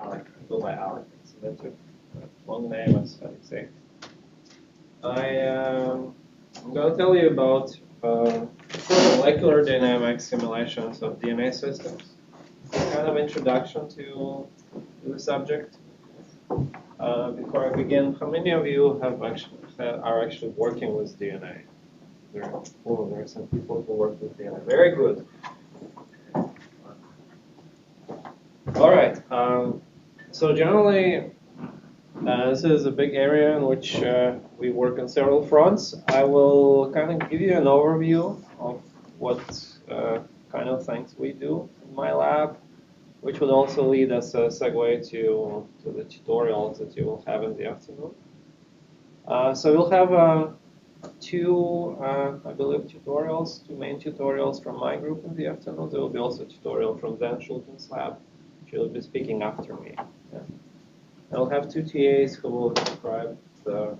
Alek. I go by Alek. So that's a long name, as I say. I'm going to tell you about molecular dynamics simulations of DNA systems. Kind of introduction to the subject. Before I begin, how many of you are actually working with DNA? There are some people who work with DNA. Very good. All right. So generally, this is a big area in which we work on several fronts. I will kind of give you an overview of what kind of things we do in my lab, which would also lead us a segue to the tutorials that you will have in the afternoon. So we'll have two, I believe, tutorials, two main tutorials from my group in the afternoon. There will be also a tutorial from Dan Schulten's lab, which will be speaking after me. Yeah. I'll have two TAs who will describe who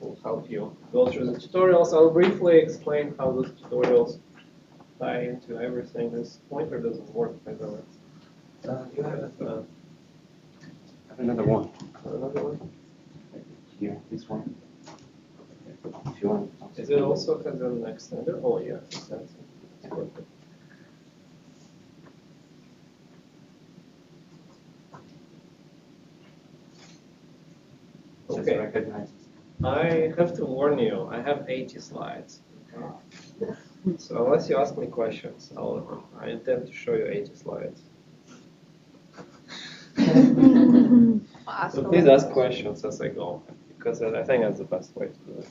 will help you go through the tutorials. I'll briefly explain how those tutorials tie into everything. This pointer doesn't work, by the way. You have another one. Another one? Here, this one. If you want. Is it also has an extender? Oh, yeah. It's perfect. Okay. I have to warn you, I have 80 slides. Okay? So unless you ask me questions, I intend to show you 80 slides. So please ask questions as I go, because I think that's the best way to do it.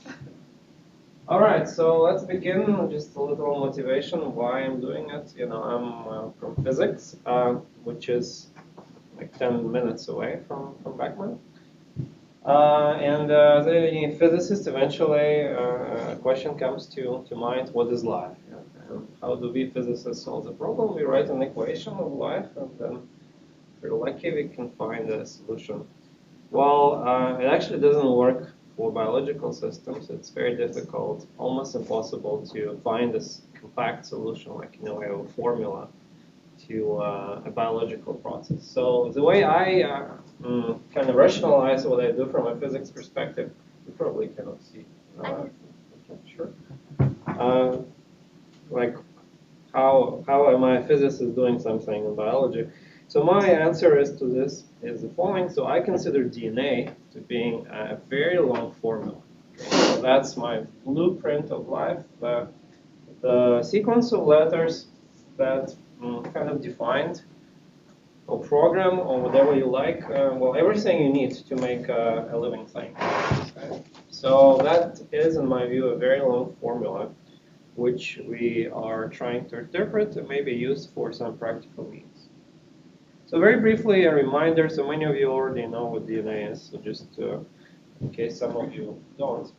All right, so let's begin. Just a little motivation why I'm doing it. I'm from physics, which is like 10 minutes away from Beckman. And as a physicist, eventually a question comes to mind: what is life? And how do we physicists solve the problem? We write an equation of life, and then if we're lucky, we can find a solution. Well, it actually doesn't work for biological systems. It's very difficult, almost impossible to find this compact solution, like a formula to a biological process. So the way I kind of rationalize what I do from a physics perspective, you probably cannot see. Sure. Like how am I a physicist doing something in biology? So my answer is to this is the following. So I consider DNA to being a very long formula. Okay? So that's my blueprint of life. The sequence of letters that kind of defined or program or whatever you like, well, everything you need to make a living thing. Okay? So that is, in my view, a very long formula, which we are trying to interpret and maybe use for some practical means. So very briefly, a reminder, so many of you already know what DNA is, so just in case some of you don't.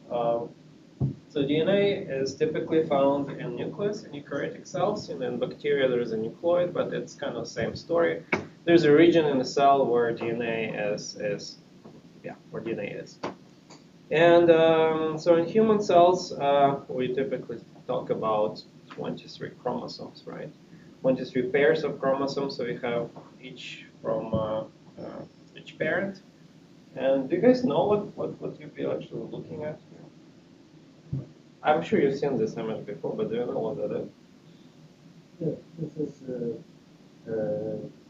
So DNA is typically found in nucleus, in eukaryotic cells. In bacteria, there is a nucleoid, but it's kind of the same story. There's a region in the cell where DNA is. And so in human cells, we typically talk about 23 chromosomes, right? 23 pairs of chromosomes, so we have each from each parent. And do you guys know what you'd be actually looking at here? I'm sure you've seen this image before, but do you know what that is? Yeah, this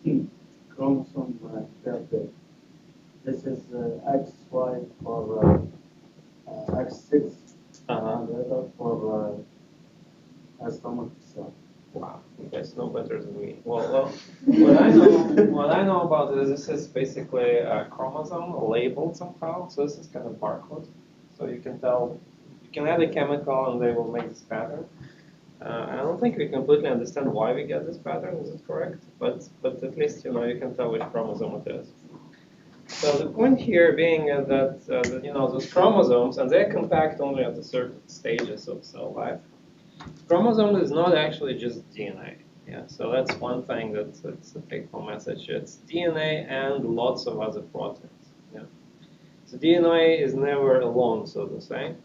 is chromosome delta. This is XY for X6, and the other for stomach cell. Wow, you guys know better than me. Well, what I know about this is basically a chromosome labeled somehow. So this is kind of barcode. So you can tell, you can add a chemical and they will make this pattern. I don't think we completely understand why we get this pattern. Is it correct? But at least you can tell which chromosome it is. So the point here being that those chromosomes, and they're compact only at the certain stages of cell life. Chromosome is not actually just DNA. Yeah, so that's one thing that's a take-home message. It's DNA and lots of other proteins. Yeah. So DNA is never alone, so to say.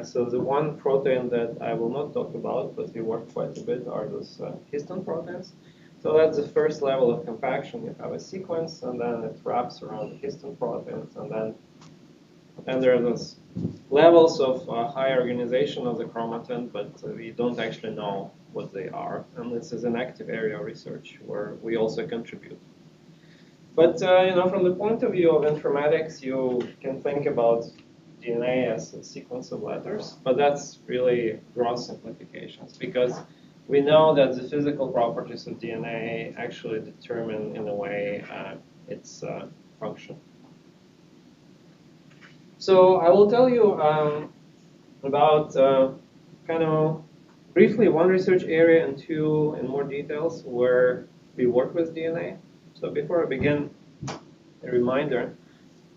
So the one protein that I will not talk about, but we work quite a bit, are those histone proteins. So that's the first level of compaction. You have a sequence, and then it wraps around the histone proteins, and there are those levels of high organization of the chromatin, but we don't actually know what they are. And this is an active area of research where we also contribute. But from the point of view of informatics, you can think about DNA as a sequence of letters, but that's really gross simplifications because we know that the physical properties of DNA actually determine, in a way, its function. So I will tell you about kind of briefly one research area and two in more details where we work with DNA. So before I begin, a reminder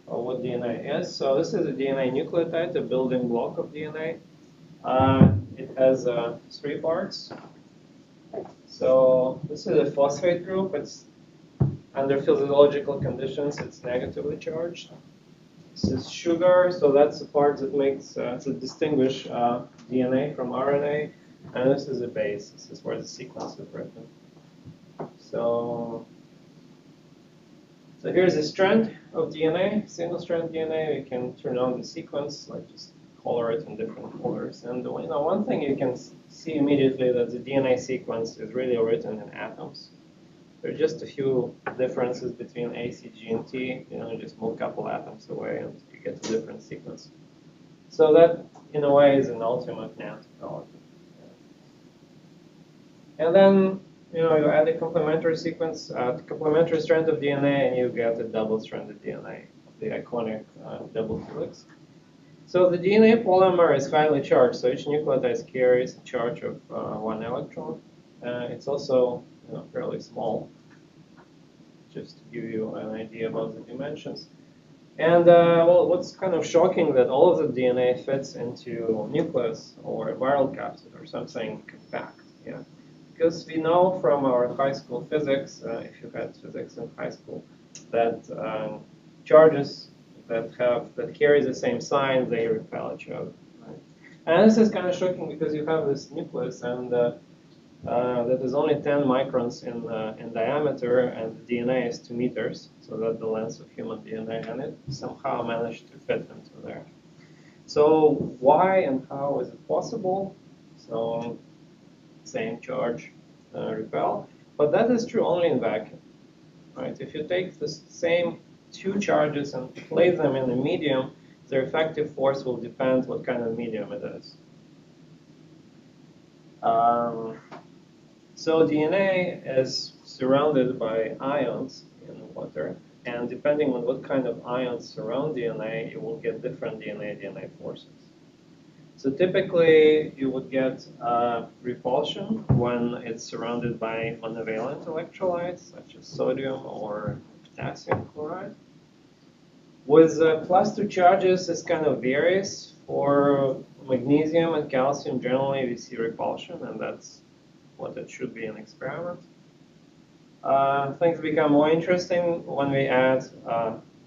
of what DNA is. So this is a DNA nucleotide, the building block of DNA. It has 3 parts. So this is a phosphate group. It's under physiological conditions, it's negatively charged. This is sugar, so that's the part that makes to distinguish DNA from RNA. And this is a base. This is where the sequence is written. So here's a strand of DNA, single-strand DNA. You can turn on the sequence, like just color it in different colors. And one thing you can see immediately that the DNA sequence is really written in atoms. There are just a few differences between A, C, G, and T. You just move a couple atoms away, and you get a different sequence. So that, in a way, is an ultimate nanotechnology. And then you add a complementary sequence, complementary strand of DNA, and you get a double-stranded DNA, the iconic double helix. So the DNA polymer is highly charged, so each nucleotide carries a charge of 1 electron. It's also fairly small, just to give you an idea about the dimensions. And what's kind of shocking that all of the DNA fits into nucleus or a viral capsid or something compact. Yeah. Because we know from our high school physics, if you had physics in high school, that charges that carry the same sign, they repel each other. Right? And this is kind of shocking because you have this nucleus, and that is only 10 microns in diameter, and the DNA is 2 meters, so that's the length of human DNA, and it somehow managed to fit into there. So why and how is it possible? So same charge repel, but that is true only in vacuum, right? If you take the same 2 charges and place them in a medium, their effective force will depend what kind of medium it is. So DNA is surrounded by ions in water, and depending on what kind of ions surround DNA, you will get different DNA forces. So typically, you would get repulsion when it's surrounded by monovalent electrolytes, such as sodium or potassium chloride. With +2 charges, this kind of varies. For magnesium and calcium, generally we see repulsion, and that's what it should be in experiment. Things become more interesting when we add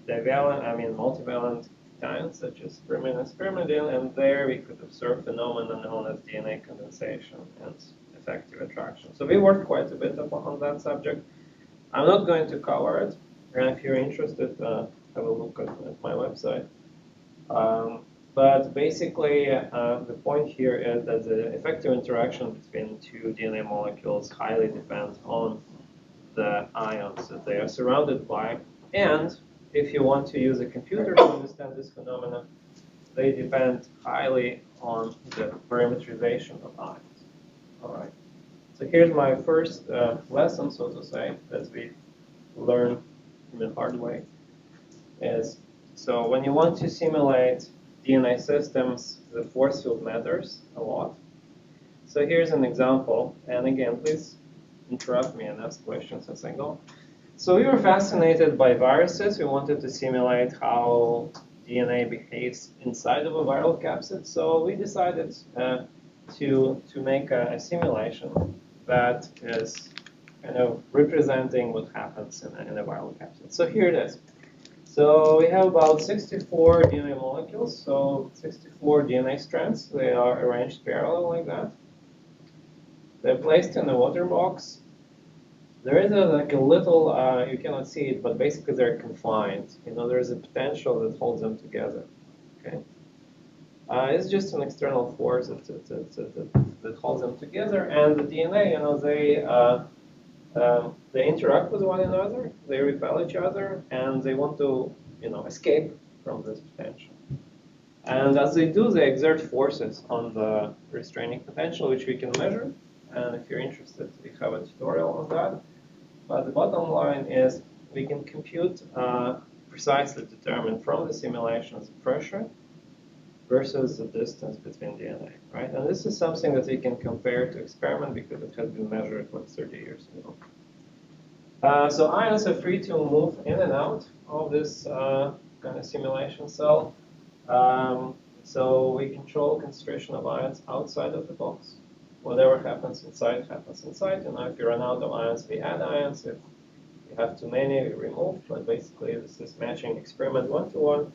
multivalent cation, such as pyrimidine and pyrimidine, and there we could observe phenomena known as DNA condensation and effective attraction. So we worked quite a bit on that subject. I'm not going to cover it, and if you're interested, have a look at my website. But basically, the point here is that the effective interaction between 2 DNA molecules highly depends on the ions that they are surrounded by, and if you want to use a computer to understand this phenomena, they depend highly on the parameterization of ions. All right. So here's my first lesson, so to say, that we learn in the hard way. So when you want to simulate DNA systems, the force field matters a lot. So here's an example, and again, please interrupt me and ask questions as I go. So we were fascinated by viruses. We wanted to simulate how DNA behaves inside of a viral capsid. So we decided to make a simulation that is kind of representing what happens in a viral capsid. So here it is. So we have about 64 DNA molecules, so 64 DNA strands. They are arranged parallel like that. They're placed in a water box. There is like a little, you cannot see it, but basically they're confined. There is a potential that holds them together. Okay. It's just an external force that holds them together, and the DNA, they interact with one another, they repel each other, and they want to, escape from this potential. And as they do, they exert forces on the restraining potential, which we can measure. And if you're interested, we have a tutorial on that. But the bottom line is we can compute precisely determine from the simulations the pressure versus the distance between DNA, right? And this is something that we can compare to experiment because it has been measured 30 years ago. So ions are free to move in and out of this kind of simulation cell. So we control concentration of ions outside of the box. Whatever happens inside happens inside. If you run out of ions, we add ions. If you have too many, we remove. But basically, this is matching experiment one-to-one.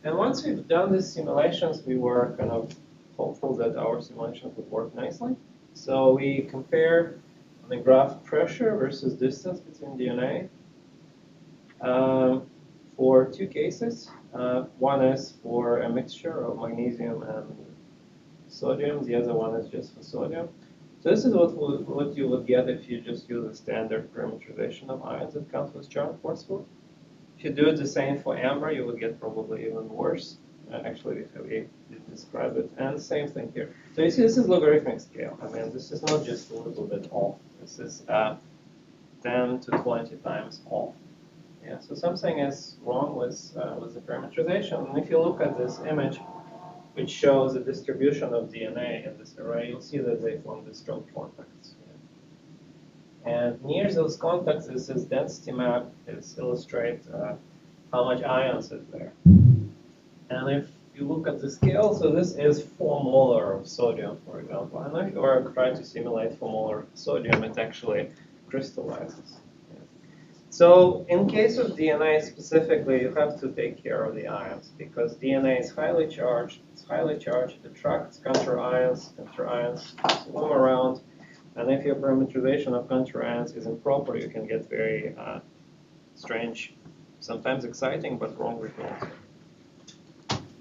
And once we've done these simulations, we were kind of hopeful that our simulations would work nicely. So we compare on the graph pressure versus distance between DNA for two cases. One is for a mixture of magnesium and sodium. The other one is just for sodium. So this is what you would get if you just use a standard parameterization of ions that comes with charm forceful. If you do it the same for amber, you would get probably even worse. Actually, we describe it. And same thing here. So you see, this is logarithmic scale. I mean, this is not just a little bit off. This is 10 to 20 times off. Yeah, so something is wrong with the parameterization. And if you look at this image, which shows the distribution of DNA in this array, you'll see that they form these strong contacts. And near those contacts is this density map. It illustrates how much ions is there. And if you look at the scale, so this is 4 molar of sodium, for example. And if you were trying to simulate 4 molar of sodium, it actually crystallizes. So in case of DNA specifically, you have to take care of the ions because DNA is highly charged. It's highly charged. It attracts counter-ions. Counter-ions swim around. And if your parameterization of counter-ions is improper, you can get very strange, sometimes exciting, but wrong results.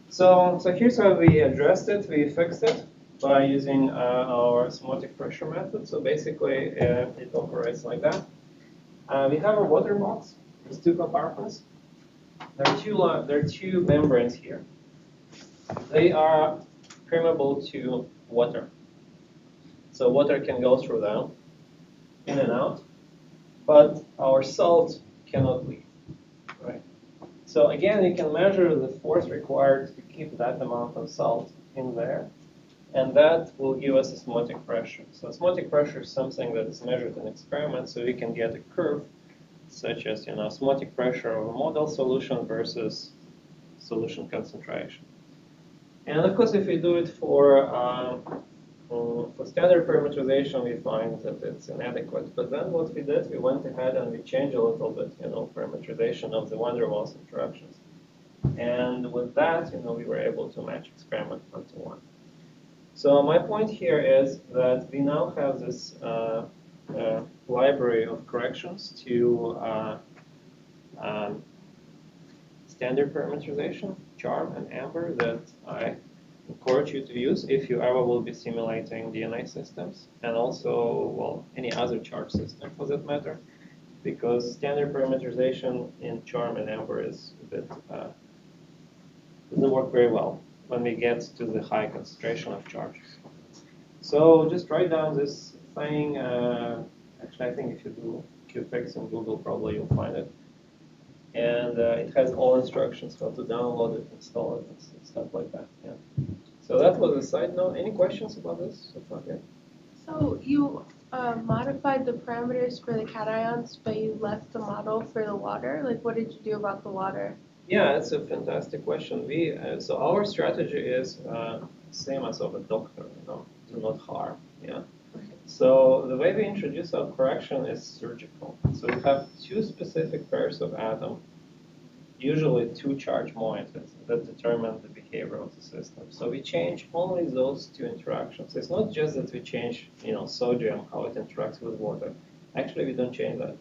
So here's how we addressed it. We fixed it by using our osmotic pressure method. So basically, it operates like that. We have a water box. There's 2 compartments. There are two membranes here. They are permeable to water. So water can go through them, in and out, but our salt cannot leave, right? So again, you can measure the force required to keep that amount of salt in there, and that will give us osmotic pressure. So osmotic pressure is something that is measured in experiments, so we can get a curve, such as osmotic pressure of a model solution versus solution concentration. And of course, if we do it for standard parameterization, we find that it's inadequate. But then what we did, we went ahead and we changed a little bit, parameterization of the van der Waals interactions. And with that, we were able to match experiment 1-to-1. So my point here is that we now have this library of corrections to standard parameterization, charm and amber, that I encourage you to use if you ever will be simulating DNA systems, and also, well, any other charge system for that matter, because standard parameterization in charm and amber is a bit doesn't work very well when we get to the high concentration of charges. So just write down this thing. Actually, I think if you do QFix in Google, probably you'll find it. And it has all instructions how to download it, install it, and stuff like that. Yeah. So that was a side note. Any questions about this so far? Yeah. So you modified the parameters for the cations, but you left the model for the water. Like, what did you do about the water? Yeah, it's a fantastic question. So our strategy is same as of a doctor. Do not harm. Yeah. So the way we introduce our correction is surgical. So we have 2 specific pairs of atoms, usually 2 charge moieties that determine the behavior of the system. So we change only those 2 interactions. It's not just that we change, sodium, how it interacts with water. Actually, we don't change that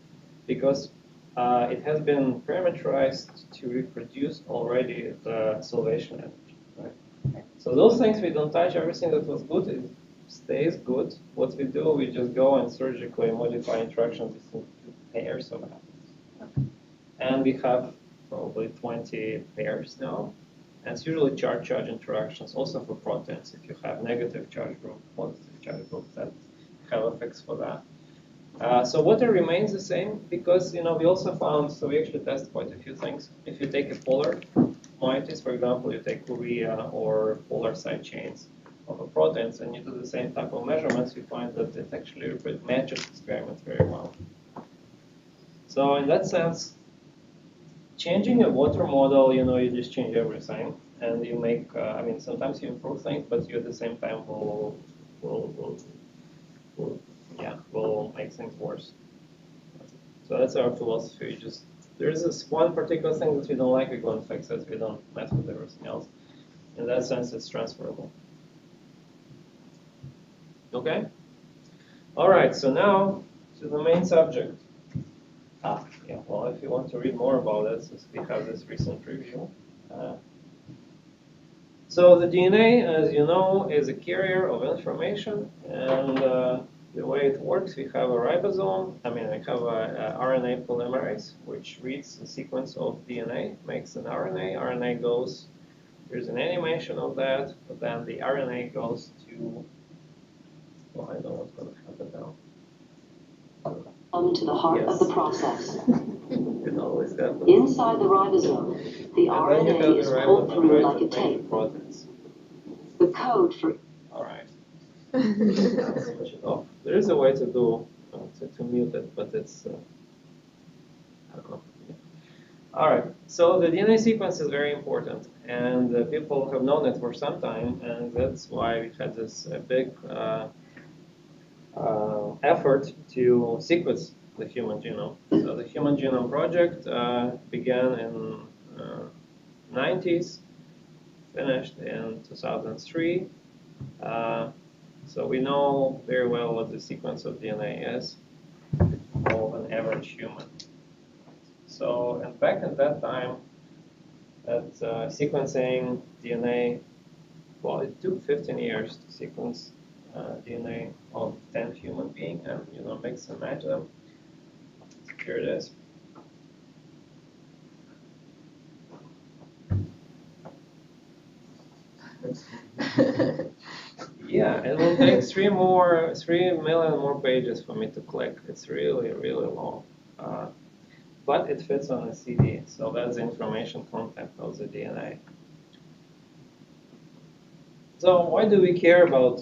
because it has been parameterized to reproduce already the salvation energy. Right? So those things we don't touch. Everything that was good, it stays good. What we do, we just go and surgically modify interactions between pairs of atoms. And we have probably 20 pairs now. And it's usually charge-charge interactions, also for proteins. If you have negative charge group, positive charge group, that have effects for that. So water remains the same because we also found, so we actually test quite a few things. If you take a polar moieties, for example, you take urea or polar side chains of a proteins and you do the same type of measurements, you find that it actually matches experiment very well. So in that sense, changing a water model, you just change everything, and you make. Sometimes you improve things, but you at the same time will make things worse. So that's our philosophy. There's this one particular thing that we don't like, we go and fix it. We don't mess with everything else. In that sense, it's transferable. Okay. All right. So now to the main subject. Well, if you want to read more about it, we have this recent review. So the DNA, as you know, is a carrier of information, and the way it works, we have a ribosome. We have a RNA polymerase, which reads the sequence of DNA, makes an RNA. RNA goes, there's an animation of that, but then the RNA goes to, well, I know what's going to happen now. To the heart of the process. Inside Inside the ribosome, the RNA is pulled through like a tape. The code for... All right. Switch it off. There is a way to do to mute it, but it's I don't know. All right. So the DNA sequence is very important, and people have known it for some time, and that's why we had this big effort to sequence the human genome. So the Human Genome Project began in 90s, finished in 2003. So we know very well what the sequence of DNA is of an average human. So, and back at that time, sequencing DNA, well, it took 15 years to sequence DNA of 10 human beings and mix and match them. Here it is. Yeah, it will take 3 million more pages for me to click. It's really, really long. But it fits on a CD, so that's the information content of the DNA. So why do we care about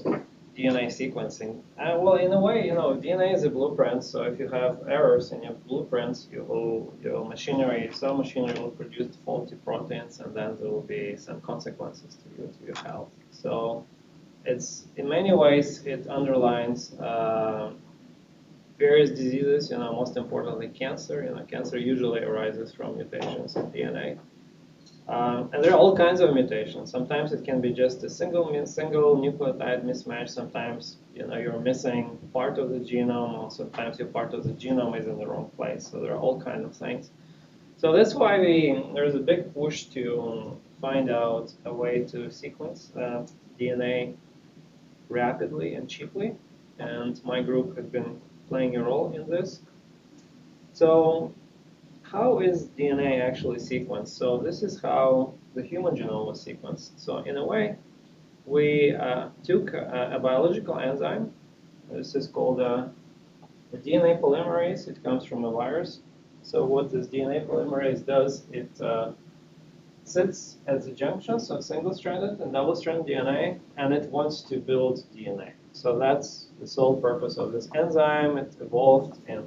DNA sequencing? Well, in a way, DNA is a blueprint. So if you have errors in your blueprints, your cell machinery will produce faulty proteins, and then there will be some consequences to your health. So it's in many ways it underlines various diseases. Most importantly, cancer. Cancer usually arises from mutations in DNA. And there are all kinds of mutations. Sometimes it can be just a single nucleotide mismatch. Sometimes you're missing part of the genome, or sometimes your part of the genome is in the wrong place. So there are all kinds of things. So that's why there's a big push to find out a way to sequence DNA rapidly and cheaply. And my group has been playing a role in this. So how is DNA actually sequenced? So this is how the human genome was sequenced. So in a way, we took a biological enzyme. This is called a DNA polymerase. It comes from a virus. So what this DNA polymerase does, it sits at the junctions of single-stranded and double-stranded DNA, and it wants to build DNA. So that's the sole purpose of this enzyme. It evolved in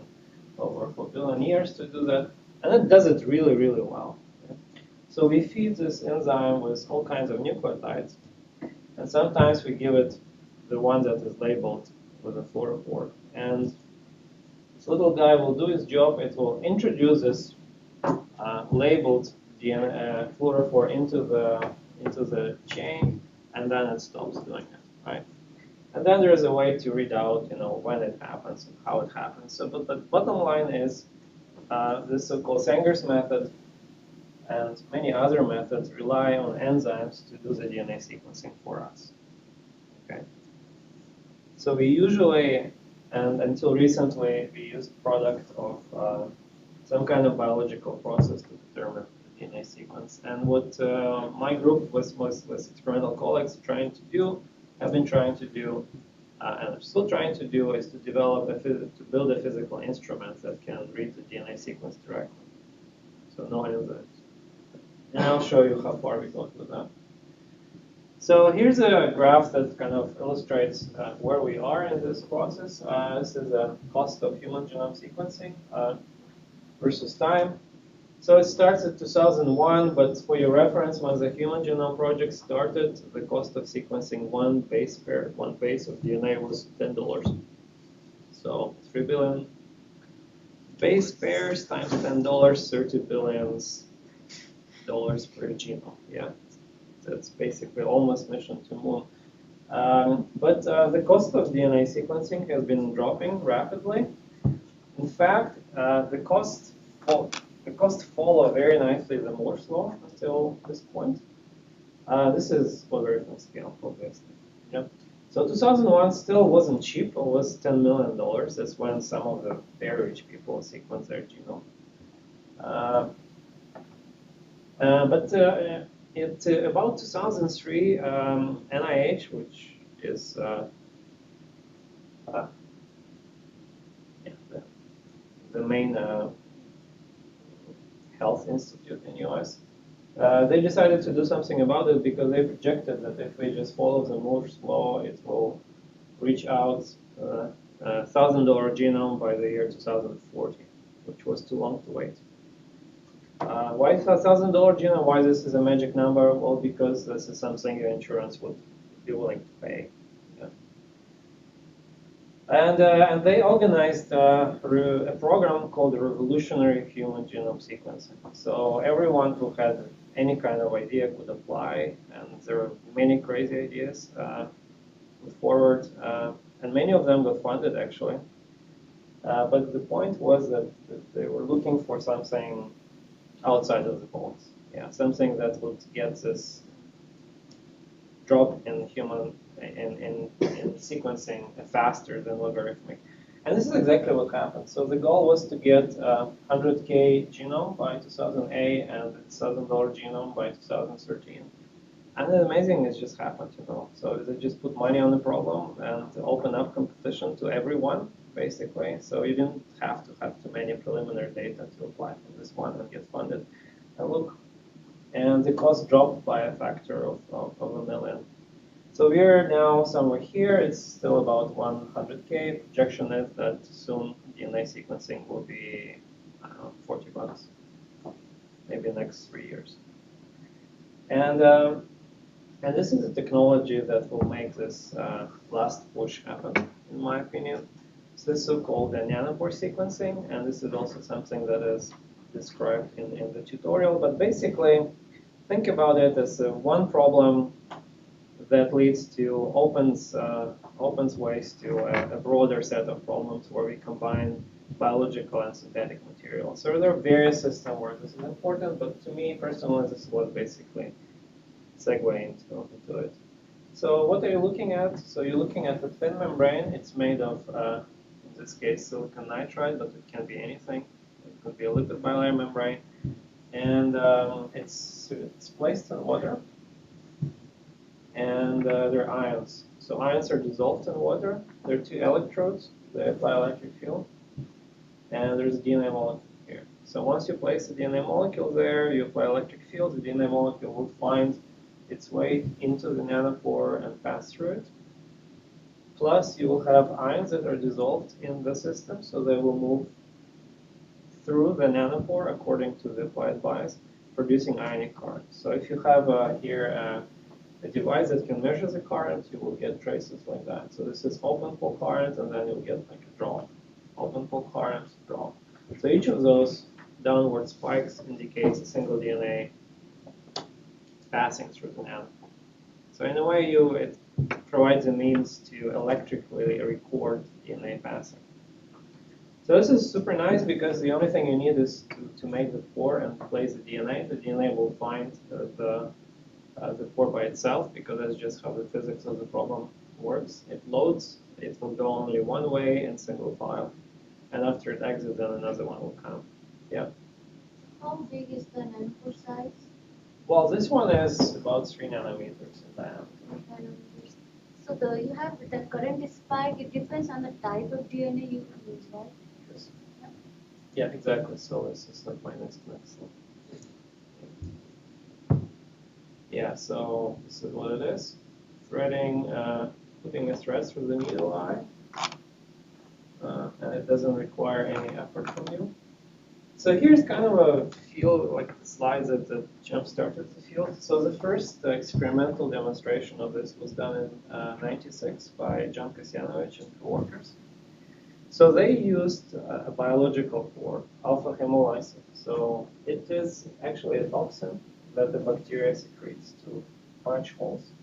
over 4 billion years to do that. And it does it really, really well. Okay? So we feed this enzyme with all kinds of nucleotides. And sometimes we give it the one that is labeled with a fluorophore. And this little guy will do his job. It will introduce this labeled DNA, fluorophore into the chain, and then it stops doing it. Right? And then there's a way to read out, when it happens and how it happens. So, but the bottom line is this so-called Sanger's method and many other methods rely on enzymes to do the DNA sequencing for us. Okay. So we usually, and until recently, we used product of some kind of biological process to determine the DNA sequence. And what my group with experimental colleagues have been trying to do, and I'm still trying to do, is to develop to build a physical instrument that can read the DNA sequence directly. So no enzymes. And I'll show you how far we got with that. So here's a graph that kind of illustrates where we are in this process. This is the cost of human genome sequencing versus time. So it starts at 2001, but for your reference, when the Human Genome Project started, the cost of sequencing one base of DNA was $10. So 3 billion base pairs times $10, $30 billion per genome. Yeah, that's basically almost mission to moon. But the cost of DNA sequencing has been dropping rapidly. In fact, the costs follow very nicely the Moore's law until this point. This is logarithmic scale, obviously. Yeah. So 2001 still wasn't cheap. It was $10 million. That's when some of the very rich people sequenced their genome. But about 2003, NIH, which is the main health institute in US, they decided to do something about it because they projected that if we just follow the Moore's law, it will reach out $1,000 genome by the year 2040, which was too long to wait. Why $1,000 genome? Why this is a magic number? Well, because this is something your insurance would be willing to pay. Yeah. And they organized a program called the Revolutionary Human Genome Sequencing. So everyone who had any kind of idea could apply, and there were many crazy ideas put forward, and many of them got funded actually. But the point was that they were looking for something outside of the box. Yeah, something that would get this drop in sequencing faster than logarithmic. And this is exactly what happened. So the goal was to get 100K genome by 2008 and $1,000 genome by 2013. And the amazing thing just happened, So they just put money on the problem and open up competition to everyone, basically. So you didn't have to have too many preliminary data to apply for this one and get funded. And look, and the cost dropped by a factor of $1 million. So we're now somewhere here. It's still about 100K. Projection is that soon DNA sequencing will be, I don't know, $40, maybe next 3 years. And this is a technology that will make this last push happen, in my opinion. So this is so-called nanopore sequencing, and this is also something that is described in the tutorial. But basically, think about it as one problem that leads to opens ways to a broader set of problems where we combine biological and synthetic materials. So there are various systems where this is important, but to me personally, this was basically segue into it. So what are you looking at? So you're looking at a thin membrane. It's made of, in this case, silicon nitride, but it can be anything. It could be a lipid bilayer membrane. And it's placed in water. And there are ions. So ions are dissolved in water. There are two electrodes. They apply electric field. And there's a DNA molecule here. So once you place the DNA molecule there, you apply electric field, the DNA molecule will find its way into the nanopore and pass through it. Plus, you will have ions that are dissolved in the system, so they will move through the nanopore according to the applied bias, producing ionic current. So if you have here a device that can measure the current, you will get traces like that. So this is open pole current, and then you'll get like a drop. Open pole current, drop. So each of those downward spikes indicates a single DNA passing through the nanopore. So in a way, it provides a means to electrically record DNA passing. So this is super nice because the only thing you need is to make the pore and place the DNA. The DNA will find the pore by itself because that's just how the physics of the problem works. It loads, it will go only one way in single file, and after it exits, then another one will come. Yeah. How big is the nanopore size? Well, this one is about 3 nanometers in diameter. Nanometers. So you have the current spike. It depends on the type of DNA you use, right? Yes. Yeah, exactly. So this is like my next slide. Yeah, so this is what it is. Threading, putting a thread through the needle eye. And it doesn't require any effort from you. So here's kind of a field, like the slides that jump-started the field. So the first experimental demonstration of this was done in '96 by John Kasyanovich and co-workers. So they used a biological pore, alpha hemolysis. So it is actually a toxin that the bacteria secretes to punch holes.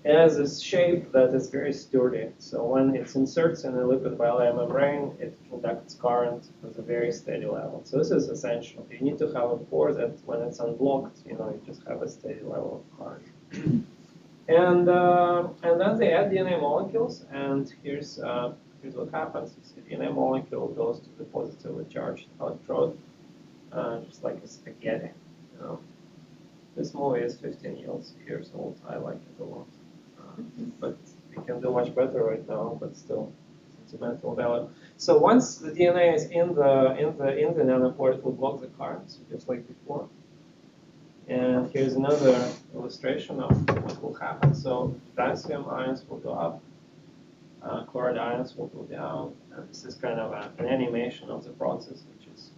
It has this shape that is very sturdy. So when it inserts in a lipid bilayer membrane, it conducts current with a very steady level. So this is essential. You need to have a pore that when it's unblocked, you just have a steady level of current. And then they add DNA molecules, and here's what happens. You see DNA molecule goes to the positively charged electrode, just like a spaghetti. This movie is 15 years old. I like it a lot. But we can do much better right now, but still sentimental value. So once the DNA is in the nanopore, it will block the currents, just like before. And here's another illustration of what will happen. So potassium ions will go up, chloride ions will go down, and this is kind of an animation of the process, which is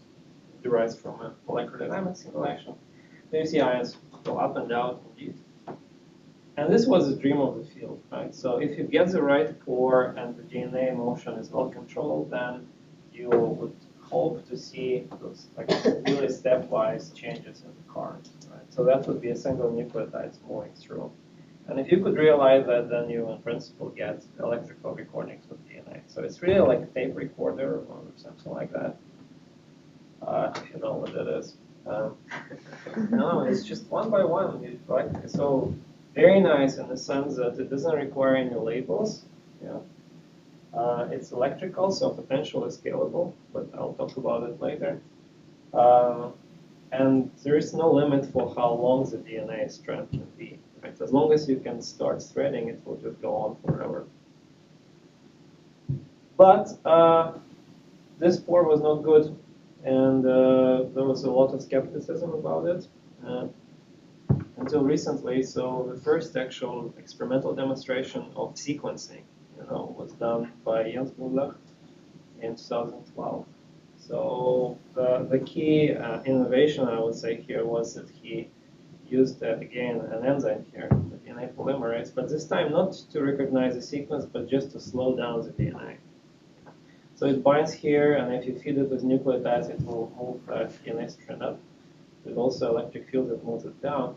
derived from a molecular dynamics simulation. There you see ions go up and down indeed. And this was the dream of the field, right? So if you get the right pore and the DNA motion is well controlled, then you would hope to see those like really stepwise changes in the current, right? So that would be a single nucleotide moving through. And if you could realize that, then you, in principle, get electrical recordings of DNA. So it's really like a tape recorder or something like that, if you know what that is. No, it's just one by one. So very nice in the sense that it doesn't require any labels. Yeah. It's electrical, so potentially scalable, but I'll talk about it later. And there is no limit for how long the DNA strand can be. Right? As long as you can start threading, it will just go on forever. But this pore was not good, and there was a lot of skepticism about it. Until recently, so the first actual experimental demonstration of sequencing, was done by Jens Budlach in 2012. So the key innovation, I would say, here was that he used, again, an enzyme here, the DNA polymerase, but this time not to recognize the sequence, but just to slow down the DNA. So it binds here, and if you feed it with nucleotides, it will move the DNA strand up. There's also electric field that moves it down.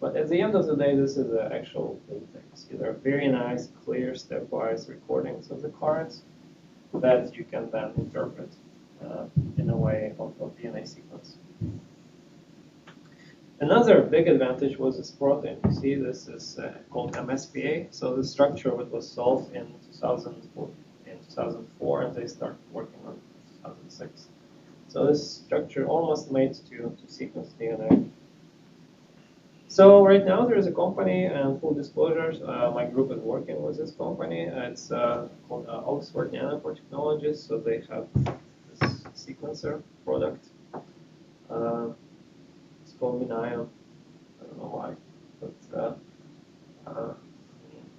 But at the end of the day, this is the actual thing. See, there are very nice, clear, stepwise recordings of the currents that you can then interpret in a way of DNA sequence. Another big advantage was this protein. You see, this is called MSPA. So the structure of it was solved in 2004, and they started working on it in 2006. So this structure almost made to sequence DNA. So right now there is a company, and full disclosures, my group is working with this company. It's called Oxford Nanopore Technologies. So they have this sequencer product. It's called Minaya. I don't know why, but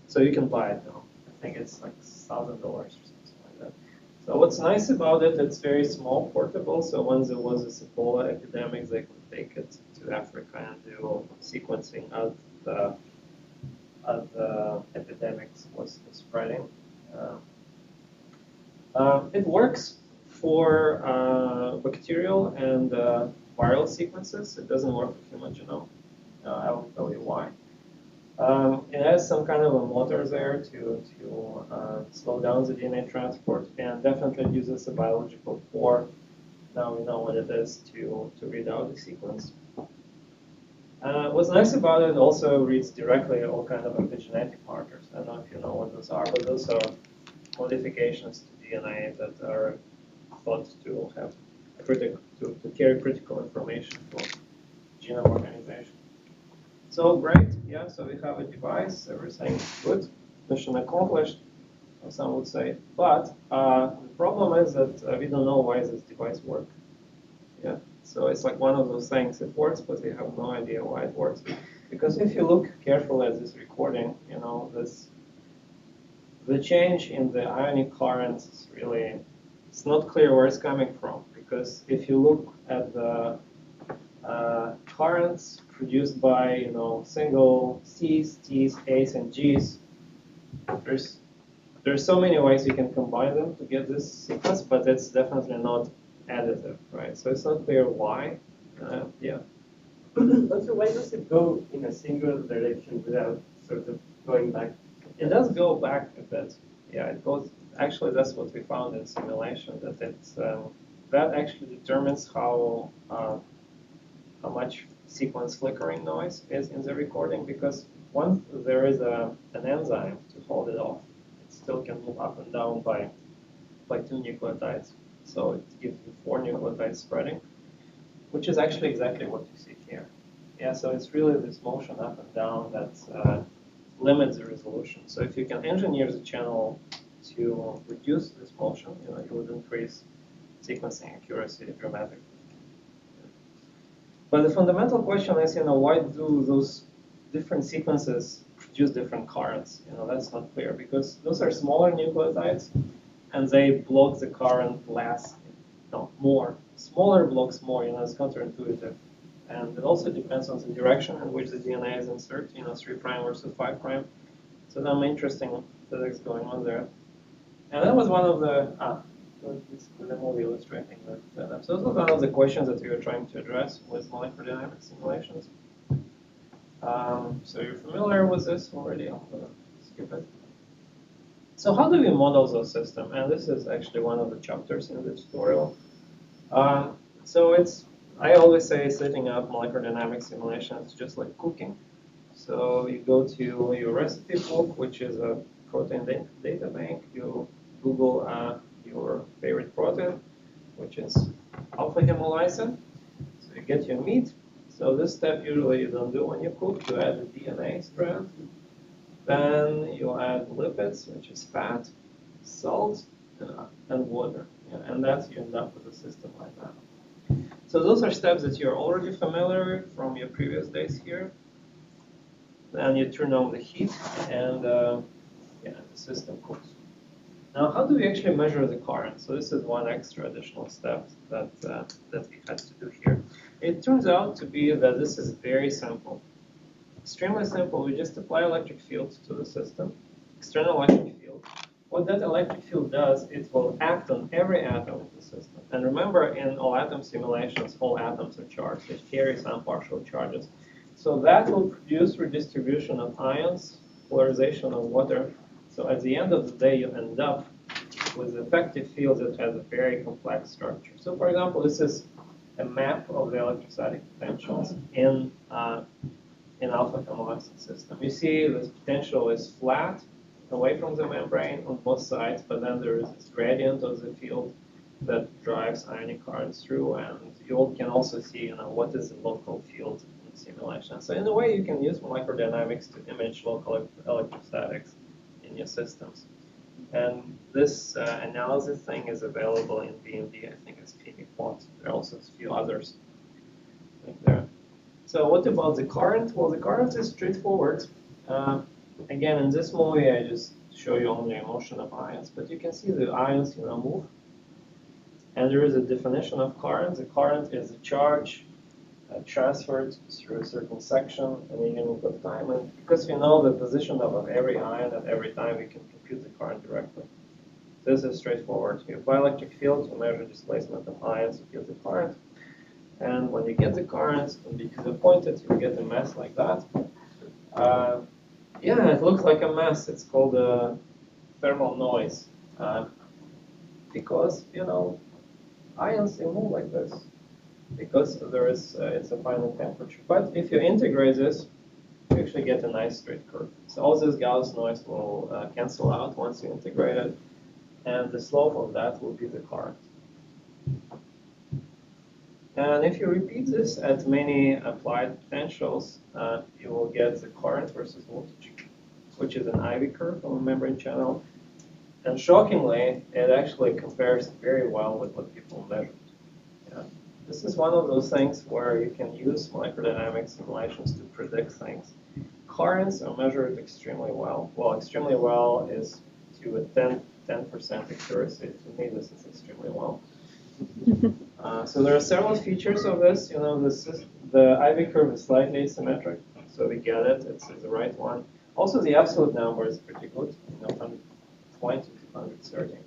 so you can buy it now. I think it's like $1,000 or something like that. So what's nice about it, it's very small, portable. So when there was this Ebola epidemic, they could take it to Africa and do sequencing as the epidemics was spreading. It works for bacterial and viral sequences. It doesn't work for human genome. I will tell you why. It has some kind of a motor there to slow down the DNA transport, and definitely uses a biological pore. Now we know what it is to read out the sequence. What's nice about it also reads directly all kind of epigenetic markers. I don't know if you know what those are, but those are modifications to DNA that are thought to have to carry critical information for genome organization. So great, yeah, so we have a device, everything good, mission accomplished, some would say. But the problem is that we don't know why this device works. Yeah, so it's like one of those things, it works, but we have no idea why it works. Because if you look carefully at this recording, you know, the change in the ionic currents is really, it's not clear where it's coming from. Because if you look at the currents produced by, you know, single C's, T's, A's, and G's, there's so many ways you can combine them to get this sequence, but it's definitely not additive, right? So it's not clear why. Yeah. Also, why does it go in a single direction without sort of going back? It does go back a bit. Yeah, it goes. Actually, that's what we found in simulation. That it's that actually determines how much sequence flickering noise is in the recording, because once there is an enzyme to hold it off, it still can move up and down by 2 nucleotides. So it gives you 4 nucleotides spreading, which is actually exactly what you see here. Yeah, so it's really this motion up and down that limits the resolution. So if you can engineer the channel to reduce this motion, you know, it would increase sequencing accuracy dramatically. But the fundamental question is, you know, why do those different sequences produce different currents? You know, that's not clear, because those are smaller nucleotides, and they block the current less, more. Smaller blocks more, you know, it's counterintuitive. And it also depends on the direction in which the DNA is inserted, you know, 3' versus 5'. So some interesting physics going on there. And that was one of the, it's the movie illustrating that. So this was one of the questions that we were trying to address with molecular dynamics simulations. So you're familiar with this already? I'm going to skip it. So how do we model those systems? And this is actually one of the chapters in the tutorial. So it's, I always say setting up molecular dynamics simulations is just like cooking. So you go to your recipe book, which is a protein data bank. You Google your favorite protein, which is alpha hemolysin. So you get your meat. So this step usually you don't do when you cook. You add the DNA strand. Then you add lipids, which is fat, salt, and water. Yeah, and that's you end up with a system like that. So those are steps that you're already familiar with from your previous days here. Then you turn on the heat, and the system cooks. Now, how do we actually measure the current? So this is one extra additional step that we had to do here. It turns out to be that this is very simple. Extremely simple. We just apply electric fields to the system, external electric field. What that electric field does, it will act on every atom in the system. And remember, in all atom simulations, all atoms are charged. They carry some partial charges. So that will produce redistribution of ions, polarization of water. So at the end of the day, you end up with an effective field that has a very complex structure. So for example, this is a map of the electrostatic potentials in alpha hemolysis system. You see this potential is flat away from the membrane on both sides, but then there is this gradient of the field that drives ionic currents through, and you can also see, you know, what is the local field in simulation. So in a way, you can use molecular dynamics to image local electrostatics in your systems. And this analysis thing is available in BMD. I think it's PV Quant. There are also a few others like there. So what about the current? Well, the current is straightforward. Again, in this movie, I just show you only a motion of ions, but you can see the ions, you know, move. And there is a definition of current. The current is a charge transferred through a certain section in a unit of time. And because we know the position of every ion at every time, we can compute the current directly. This is straightforward. You apply electric field, you measure displacement of ions, you get the current. And when you get the current, and because you point it, you get a mass like that. Yeah, it looks like a mess. It's called thermal noise. Because, ions, they move like this. Because there is, it's a final temperature. But if you integrate this, you actually get a nice straight curve. So all this Gauss noise will cancel out once you integrate it. And the slope of that will be the current. And if you repeat this at many applied potentials, you will get the current versus voltage, which is an IV curve on a membrane channel. And shockingly, it actually compares very well with what people measured. Yeah. This is one of those things where you can use molecular dynamics simulations to predict things. Currents are measured extremely well. Well, extremely well is to a 10% accuracy. To me, this is extremely well. So there are several features of this. The IV curve is slightly asymmetric, so we get it. It's the right one. Also, the absolute number is pretty good, 120 to 130.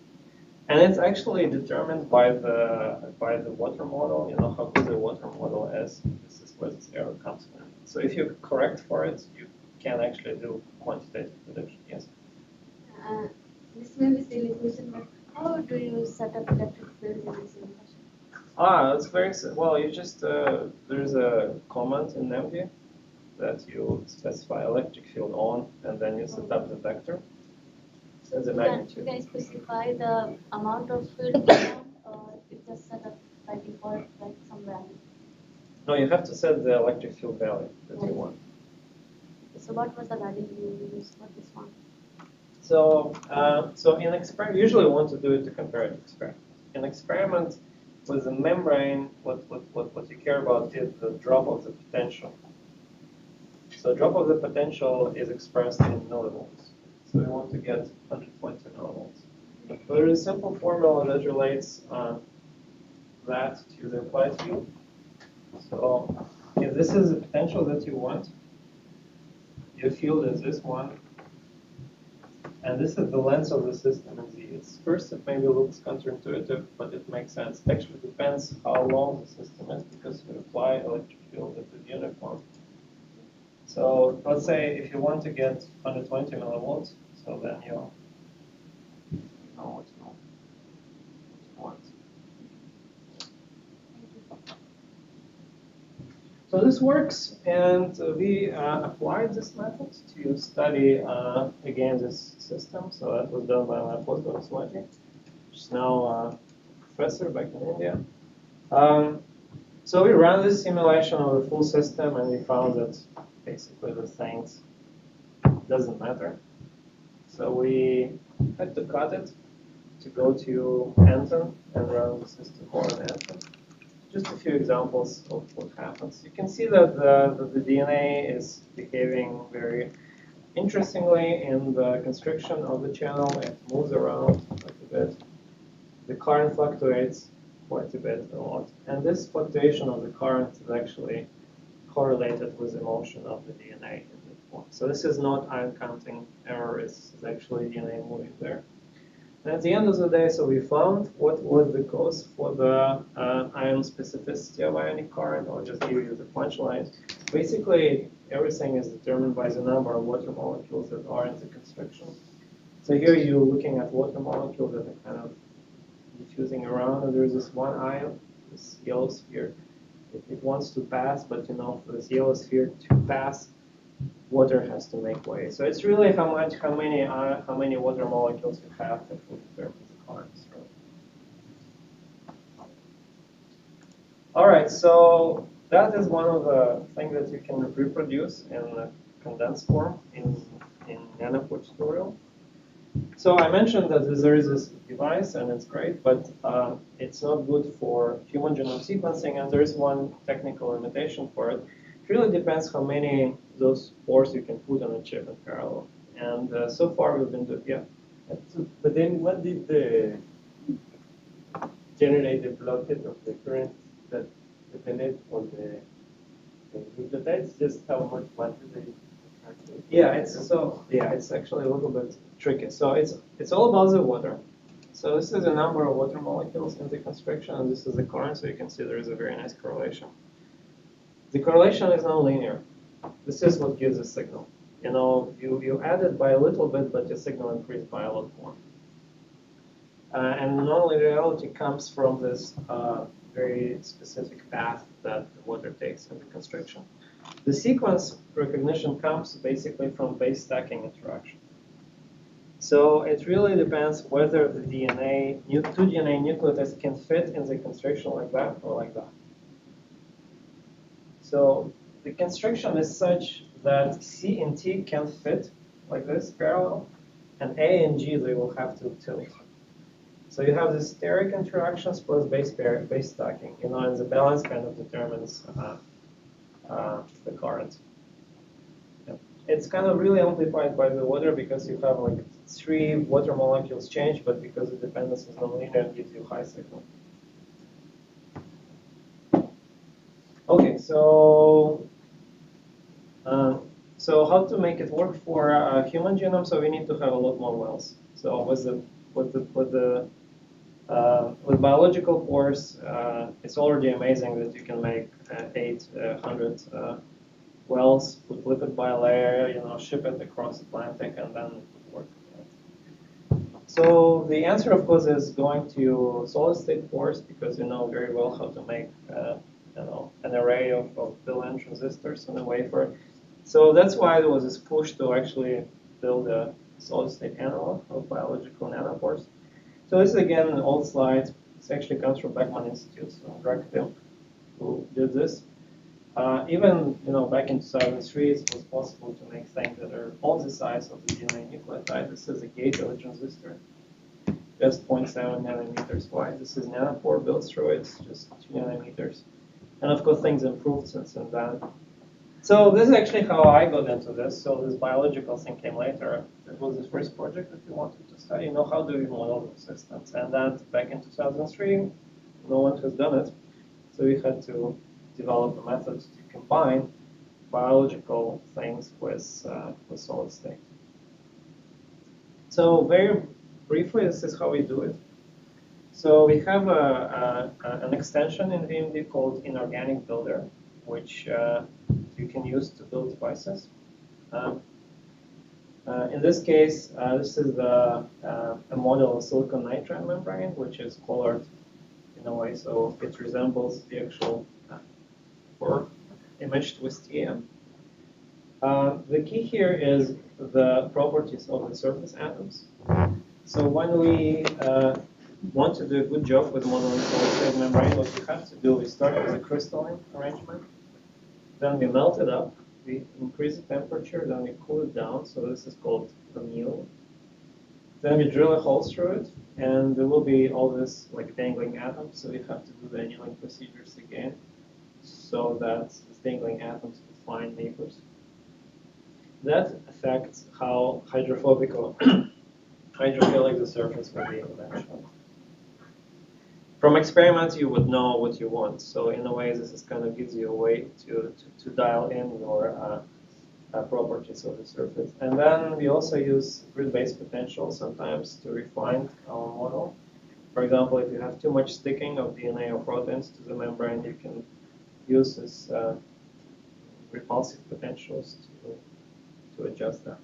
And it's actually determined by the water model. How good the water model is. This is where this error comes from. So if you correct for it, you can actually do quantitative prediction. Yes. This may be a silly question, but how do you set up electric field in this simulation? It's very well. You just there's a command in NemD that you specify electric field on, and then you set up the vector. So the you magnitude. can specify the amount of field you want, or it's just set up by default, like some value? No, you have to set the electric field value that you want. So what was the value you used for this one? So in experiment, usually we want to do it to comparative experiment. In experiment with the membrane, what you care about is the drop of the potential. So drop of the potential is expressed in millivolts. So we want to get 120 millivolts. But there is a simple formula that relates that to the applied field. So if this is the potential that you want, your field is this one, and this is the length of the system in Z. First, it maybe looks counterintuitive, but it makes sense. It actually depends how long the system is, because you apply electric field that is uniform. So let's say if you want to get 120 millivolts, so then you know what you want. So this works, and we applied this method to study again this system. So that was done by my postdoc Swati, which is now a professor back in India. So we ran this simulation of the full system, and we found that basically the things doesn't matter. So we had to cut it to go to Anton and run the system more on Anton. Just a few examples of what happens. You can see that the DNA is behaving very interestingly in the constriction of the channel. It moves around quite a bit. The current fluctuates quite a bit, a lot. And this fluctuation of the current is actually correlated with the motion of the DNA in the form. So this is not ion counting error, it's actually DNA moving there. And at the end of the day, so we found what was the cause for the ion specificity of ionic current. I'll just give you the punchline. Basically, everything is determined by the number of water molecules that are in the constriction. So here you're looking at water molecules that are kind of diffusing around, and there's this one ion, this yellow sphere. It wants to pass, but for this yellow sphere to pass, water has to make way. So it's really how many water molecules you have that will determine the current. All right, so that is one of the things that you can reproduce in a condensed form in nanopore tutorial. So I mentioned that there is this device, and it's great, but it's not good for human genome sequencing, and there is one technical limitation for it. It really depends how many of those pores you can put on a chip in parallel. And so far we've been doing, But then what did generate the blockage of the current that depended on the nucleotides? Just how much matter they it's actually a little bit tricky. So it's all about the water. So this is the number of water molecules in the constriction, and this is the current, so you can see there is a very nice correlation. The correlation is non-linear. This is what gives a signal. you add it by a little bit, but your signal increased by a lot more. And non-linearity comes from this very specific path that the water takes in the constriction. The sequence recognition comes basically from base stacking interaction. So it really depends whether the two DNA nucleotides can fit in the constriction like that or like that. So the constriction is such that C and T can fit like this parallel, and A and G, they will have to tilt. So you have the steric interactions plus base stacking, and the balance kind of determines the current. It's kind of really amplified by the water because you have like 3 water molecules change, but because the dependence is nonlinear, it gives you high signal. Okay, so how to make it work for a human genome? So we need to have a lot more wells. So with biological pores, it's already amazing that you can make 800 wells, put lipid bilayer, ship it across Atlantic, and then it would work. So the answer, of course, is going to solid-state pores because you know very well how to make an array of billion transistors on a wafer. So that's why there was this push to actually build a solid-state analog of biological nanopores. So this is again an old slide. This actually comes from Beckman Institute, so Raktim, who did this. Even back in 2003, it was possible to make things that are all the size of the DNA nucleotide. This is a gate of a transistor, just 0.7 nanometers wide. This is nanopore built through it, just 2 nanometers. And of course, things improved since then. So this is actually how I got into this. So this biological thing came later. It was the first project that we wanted to study. How do we model those systems? And then back in 2003, no one has done it. So we had to develop a method to combine biological things with solid state. So very briefly, this is how we do it. So we have an extension in VMD called Inorganic Builder, which you can use to build devices. In this case, this is a model of silicon nitride membrane, which is colored in a way so it resembles the actual core imaged with TM. The key here is the properties of the surface atoms. So when we want to do a good job with modeling solid-state membrane, what we have to do, we start with a crystalline arrangement. Then we melt it up, we increase the temperature, then we cool it down, so this is called annealing. Then we drill a hole through it, and there will be all this like dangling atoms, so we have to do the annealing procedures again, so that the dangling atoms will find neighbors. That affects how hydrophobic or hydrophilic the surface will be eventually. From experiments, you would know what you want. So in a way, this is kind of gives you a way to dial in your properties of the surface. And then we also use grid-based potential sometimes to refine our model. For example, if you have too much sticking of DNA or proteins to the membrane, you can use this repulsive potentials to adjust that.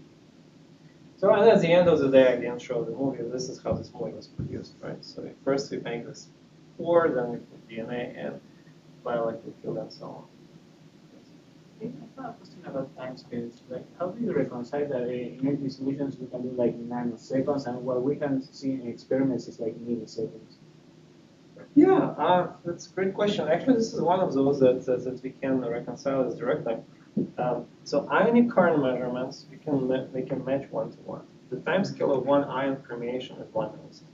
So and at the end of the day, I again show the movie. This is how this movie was produced, right? So first we make this pore, then we put DNA in, bioelectric field, and so on. I have a question about time scales. Like, how do you reconcile that in empty solutions we can do like nanoseconds, and what we can see in experiments is like milliseconds? Yeah, that's a great question. Actually, this is one of those that we can reconcile as directly. So ionic current measurements, we can match one-to-one. The time scale of one ion permeation is 1 millisecond.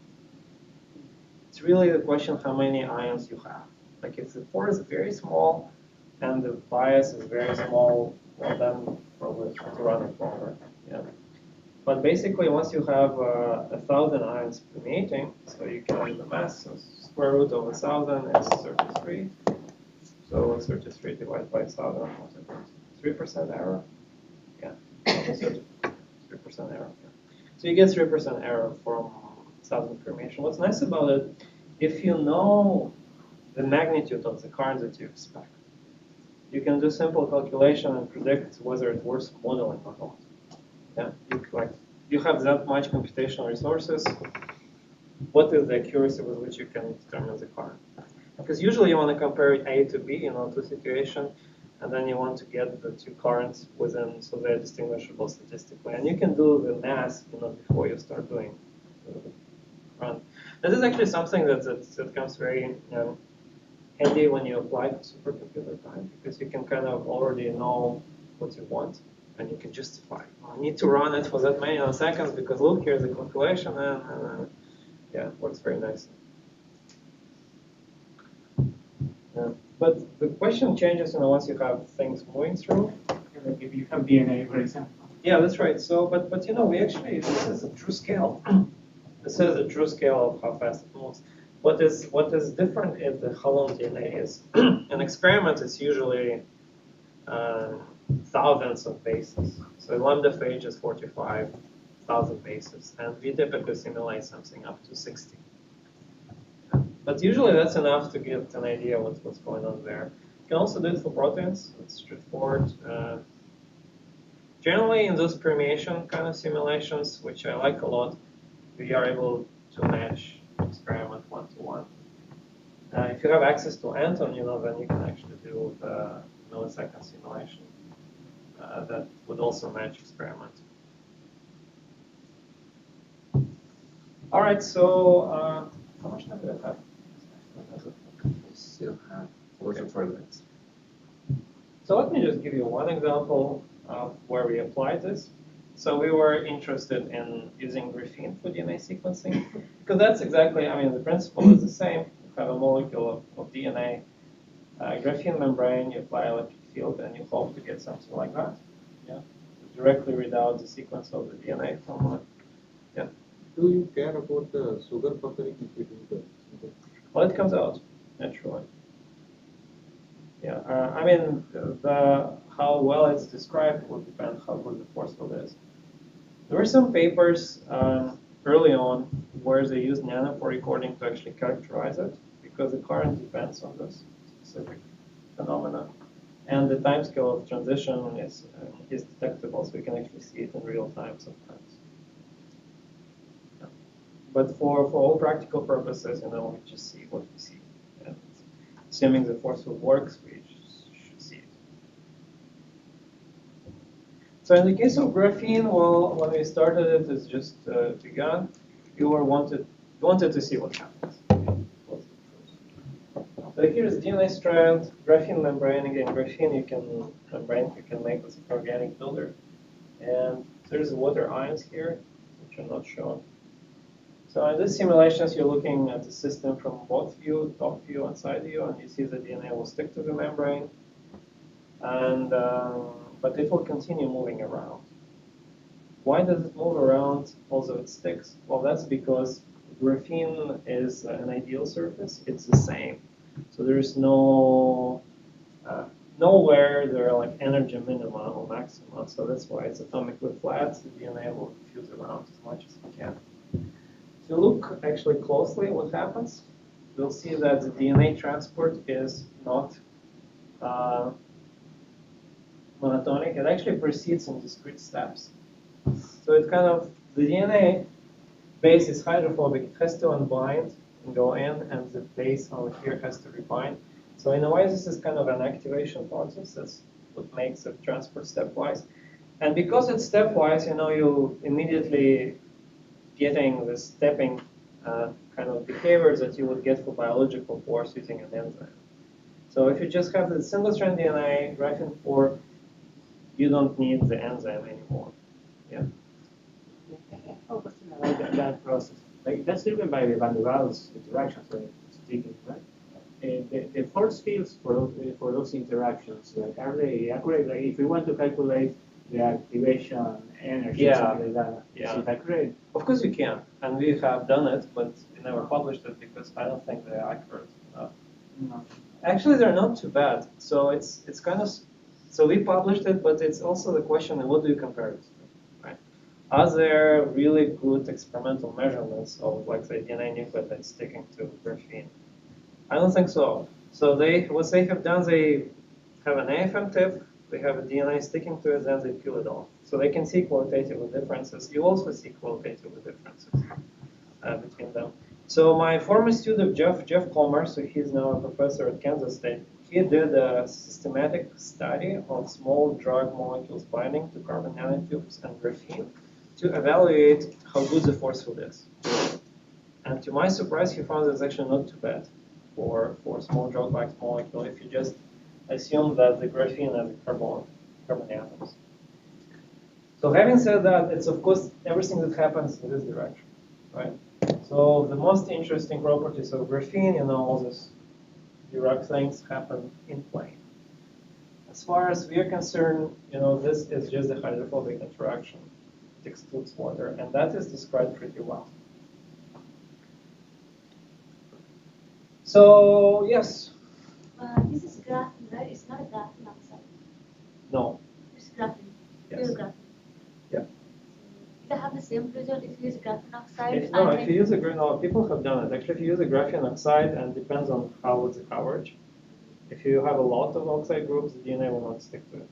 It's really the question how many ions you have. Like if the pore is very small and the bias is very small, well then probably it's to run it longer. Yeah. But basically, once you have 1,000 ions permeating, so you can do the math. So square root of 1,000 is 33. So 33 divided by 1,000, what is it? 3% error? Yeah, 3% error. Yeah. So you get 3% error from 1,000 permeation. What's nice about it, if you know the magnitude of the current that you expect, you can do simple calculation and predict whether it's worth modeling or not. Yeah, you have that much computational resources. What is the accuracy with which you can determine the current? Because usually you want to compare A to B, two situations, and then you want to get the two currents within, so they're distinguishable statistically. And you can do the math, before you start doing the run. This is actually something that comes very handy when you apply to supercomputer time, because you can kind of already know what you want, and you can justify. I need to run it for that many seconds because look, here's the calculation, and yeah, it works very nicely. But the question changes, once you have things moving through. Like if you have DNA, for example. Yeah, that's right. So, but we actually, this is a true scale. This is a true scale of how fast it moves. What is different is how long DNA is. An experiment is usually thousands of bases. So lambda phage is 45,000 bases, and we typically simulate something up to 60. But usually that's enough to get an idea what's going on there. You can also do it for proteins. It's straightforward. Generally, in those permeation kind of simulations, which I like a lot, we are able to match experiment one-to-one. If you have access to Anton, then you can actually do the millisecond simulation. That would also match experiment. All right, so how much time do I have? We still have 45 minutes. So let me just give you one example of where we applied this. So we were interested in using graphene for DNA sequencing, because that's exactly, the principle is the same. You have a molecule of DNA, graphene membrane, you apply electric field, and you hope to get something like that. Yeah, to directly read out the sequence of the DNA from yeah. Do you care about the sugar buffering if you do the? Well, it comes out naturally. Yeah, how well it's described will depend how good the force field is. There were some papers early on where they used nano for recording to actually characterize it, because the current depends on this specific phenomena, and the time scale of transition is detectable, so we can actually see it in real time sometimes. Yeah. But for all practical purposes, we just see what we see. And assuming the force field works, we should see it. So in the case of graphene, well, when we started it, it's just begun. You wanted to see what happens. So here's DNA strand, graphene membrane. Again, graphene you can make with an organic builder. And there's water ions here, which are not shown. So in these simulations, you're looking at the system from both view, top view and side view, and you see the DNA will stick to the membrane, and but it will continue moving around. Why does it move around although it sticks? Well, that's because graphene is an ideal surface. It's the same. So there's nowhere there are like energy minima or maxima. So that's why it's atomically flat. The DNA will diffuse around as much as it can. If you look actually closely what happens, you'll see that the DNA transport is not monotonic. It actually proceeds in discrete steps. So it the DNA base is hydrophobic. It has to unbind and go in, and the base over here has to rebind. So in a way, this is kind of an activation process. That's what makes it transport stepwise. And because it's stepwise, you immediately getting the stepping kind of behaviors that you would get for biological pores using an enzyme. So if you just have the single-strand DNA, graphene 4, you don't need the enzyme anymore. Yeah. I have a question about that process. Like that's driven by the van der Waals interactions, speaking, right? The force fields for those interactions, like are they accurate? Like if we want to calculate the activation energy, something like that, is it accurate? Of course you can, and we have done it, but we never published it because I don't think they're accurate enough. No. Actually, they're not too bad. So it's kind of, so we published it, but it's also the question of what do you compare it to, right? Are there really good experimental measurements of, like, say, DNA nucleotides sticking to graphene? I don't think so. So what they have done, they have an AFM tip They have a DNA sticking to it, then they peel it off. So they can see qualitative differences. You also see qualitative differences between them. So my former student, Jeff Palmer, so he's now a professor at Kansas State, he did a systematic study of small drug molecules binding to carbon nanotubes and graphene to evaluate how good the force field is. And to my surprise, he found it's actually not too bad for small drug-like molecule if you just assume that the graphene has carbon atoms. So having said that, it's of course everything that happens in this direction, right? So the most interesting properties of graphene, all these direct things happen in plane. As far as we are concerned, this is just a hydrophobic interaction. It excludes water, and that is described pretty well. So yes. This is graphene, right? It's not a graphene oxide. No. It's graphene. Yes. Pure graphene. Yeah. Will have the same result if you use graphene oxide? If you use people have done it. Actually, if you use a graphene oxide, and it depends on how it's the coverage. If you have a lot of oxide groups, the DNA will not stick to it.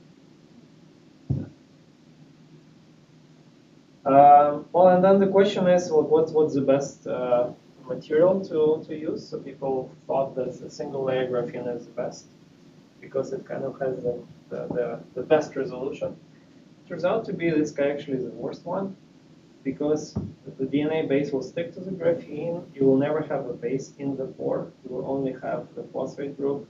Well, and then the question is, what's the best material to use? So people thought that the single layer graphene is the best because it kind of has the best resolution. It turns out to be this guy actually is the worst one because the DNA base will stick to the graphene. You will never have a base in the pore. You will only have the phosphate group,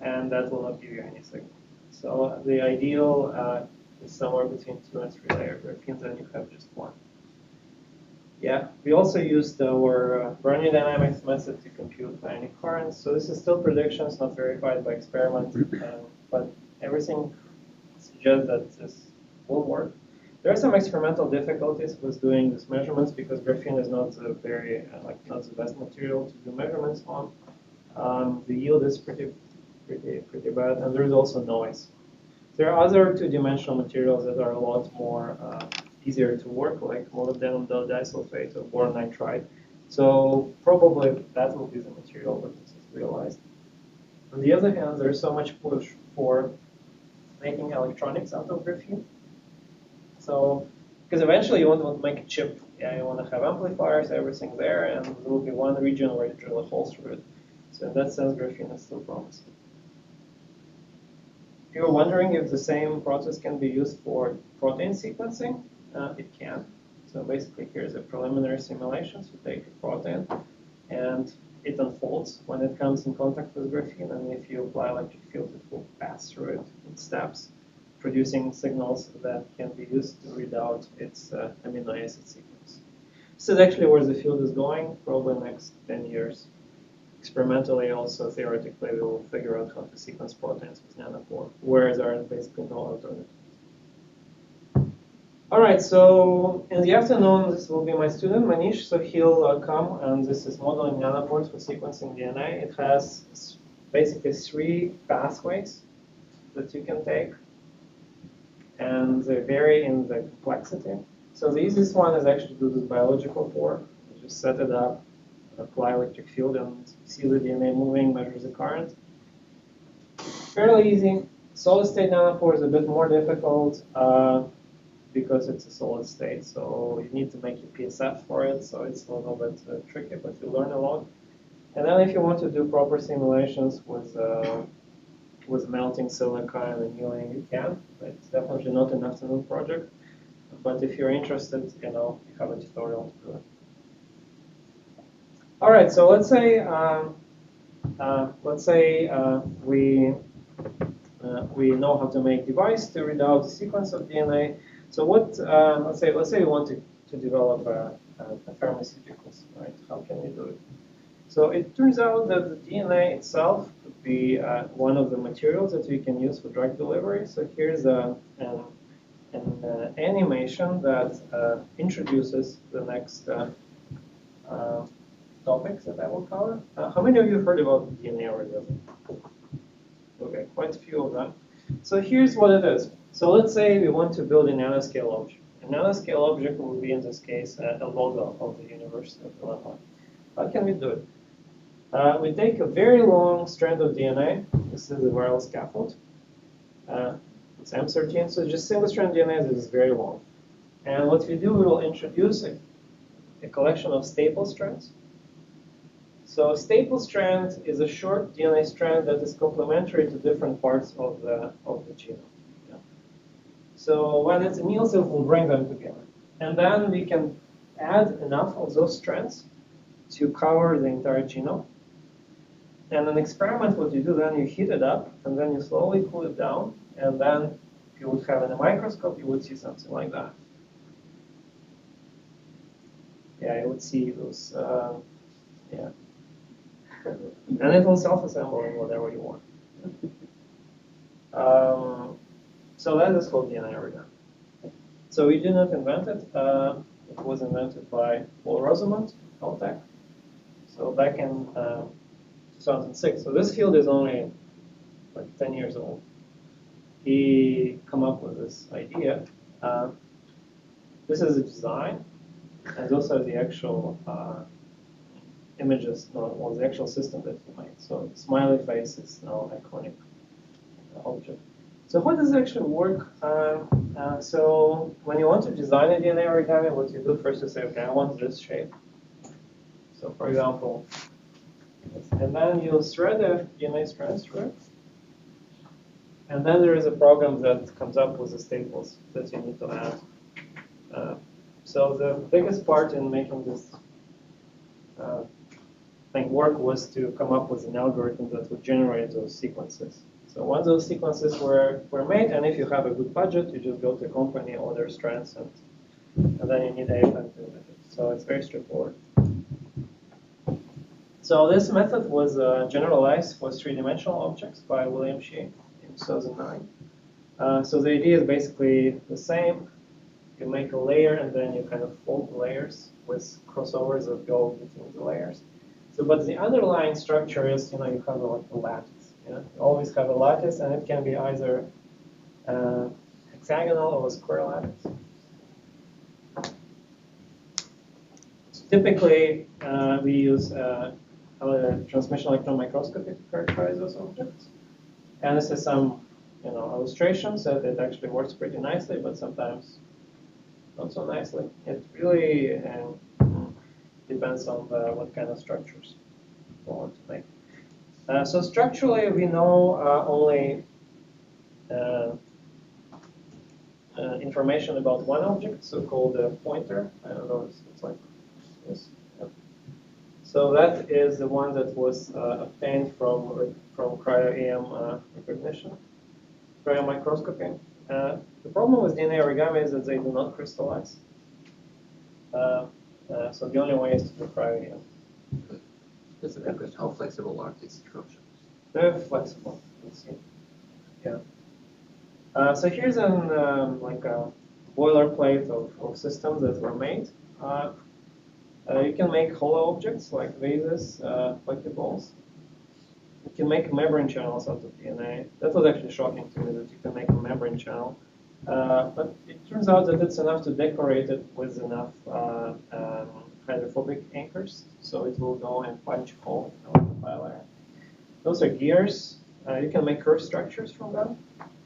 and that will not give you any signal. So the ideal is somewhere between 2 and 3 layer graphenes, and you have just one. Yeah, we also used our Bernoulli dynamics method to compute ionic currents. So this is still predictions, not verified by experiment, but everything suggests that this will work. There are some experimental difficulties with doing these measurements because graphene is not very not the best material to do measurements on. The yield is pretty bad, and there is also noise. There are other two-dimensional materials that are a lot more easier to work, like molybdenum disulfate or boron nitride. So probably that will be the material that this is realized. On the other hand, there's so much push for making electronics out of graphene. So, because eventually you want to make a chip. Yeah, you want to have amplifiers, everything there, and there will be one region where you drill a hole through it. So in that sense, graphene is still promising. If you're wondering if the same process can be used for protein sequencing, it can. So basically, here's a preliminary simulation. So take a protein, and it unfolds when it comes in contact with graphene. And if you apply electric field, it will pass through it in steps, producing signals that can be used to read out its amino acid sequence. This is actually where the field is going, probably next 10 years. Experimentally, also theoretically, we will figure out how to sequence proteins with nanopore, where there are basically no alternatives. All right, so in the afternoon, this will be my student, Manish. So he'll come, and this is modeling nanopores for sequencing DNA. It has basically 3 pathways that you can take, and they vary in the complexity. So the easiest one is actually to do this biological pore. You just set it up, apply electric field, and see the DNA moving, measure the current. Fairly easy. Solid-state nanopore is a bit more difficult because it's a solid state. So you need to make your PSF for it. So it's a little bit tricky, but you learn a lot. And then if you want to do proper simulations with melting silica and annealing, you can. It's definitely not an afternoon project. But if you're interested, you have a tutorial to do it. All right, so let's say we know how to make device to read out the sequence of DNA. So what? Let's say we want to develop a pharmaceuticals, right? How can we do it? So it turns out that the DNA itself could be one of the materials that we can use for drug delivery. So here's an animation that introduces the next topics that I will cover. How many of you heard about DNA already? Okay, quite a few of them. So here's what it is. So let's say we want to build a nanoscale object. A nanoscale object will be, in this case, a logo of the University of Illinois. How can we do it? We take a very long strand of DNA. This is a viral scaffold. It's M13, so just single-strand DNA is very long. And what we do, we will introduce a collection of staple strands. So a staple strand is a short DNA strand that is complementary to different parts of the genome. Yeah. So when it's annealed, we'll bring them together. And then we can add enough of those strands to cover the entire genome. And an experiment, what you do then, you heat it up, and then you slowly cool it down, and then if you would have in a microscope, you would see something like that. Yeah, you would see those, yeah. And it will self-assemble in whatever you want. So that is called DNA origami. So we did not invent it. It was invented by Paul Rosamond, Caltech. So back in 2006. So this field is only like 10 years old. He come up with this idea. This is a design, and those are the actual images, or the actual system that he made. So smiley face is now iconic object. So how does it actually work? So when you want to design a DNA origami, what you do first is say, okay, I want this shape. So for example, and then you thread the DNA strands through it. And then there is a program that comes up with the staples that you need to add. So the biggest part in making this thing work was to come up with an algorithm that would generate those sequences. So once those sequences were made, and if you have a good budget, you just go to a company, order strands, and then you need AFM to do it. So it's very straightforward. So this method was generalized for three-dimensional objects by William Shea in 2009. So the idea is basically the same. You make a layer, and then you kind of fold the layers with crossovers that go between the layers. So, but the underlying structure is, you have like a lattice. You always have a lattice, and it can be either hexagonal or a square lattice. So typically, we use transmission electron microscopy to characterize those objects. And this is some, illustrations that it actually works pretty nicely, but sometimes not so nicely. It really depends on what kind of structures we want to make. So structurally, we know only information about one object, so-called a pointer. I don't know, it's like this. Yep. So that is the one that was obtained from cryo-EM recognition, cryomicroscopy. The problem with DNA origami is that they do not crystallize. So the only way is to do cryo-EM. Specific question, how flexible are these structures? They're flexible. Let's see. Yeah. So here's like a boilerplate of systems that were made. You can make hollow objects like vases, buckyballs. You can make membrane channels out of DNA. That was actually shocking to me that you can make a membrane channel. But it turns out that it's enough to decorate it with enough hydrophobic anchors, so it will go and punch hole in the bilayer. Those are gears. You can make curved structures from them,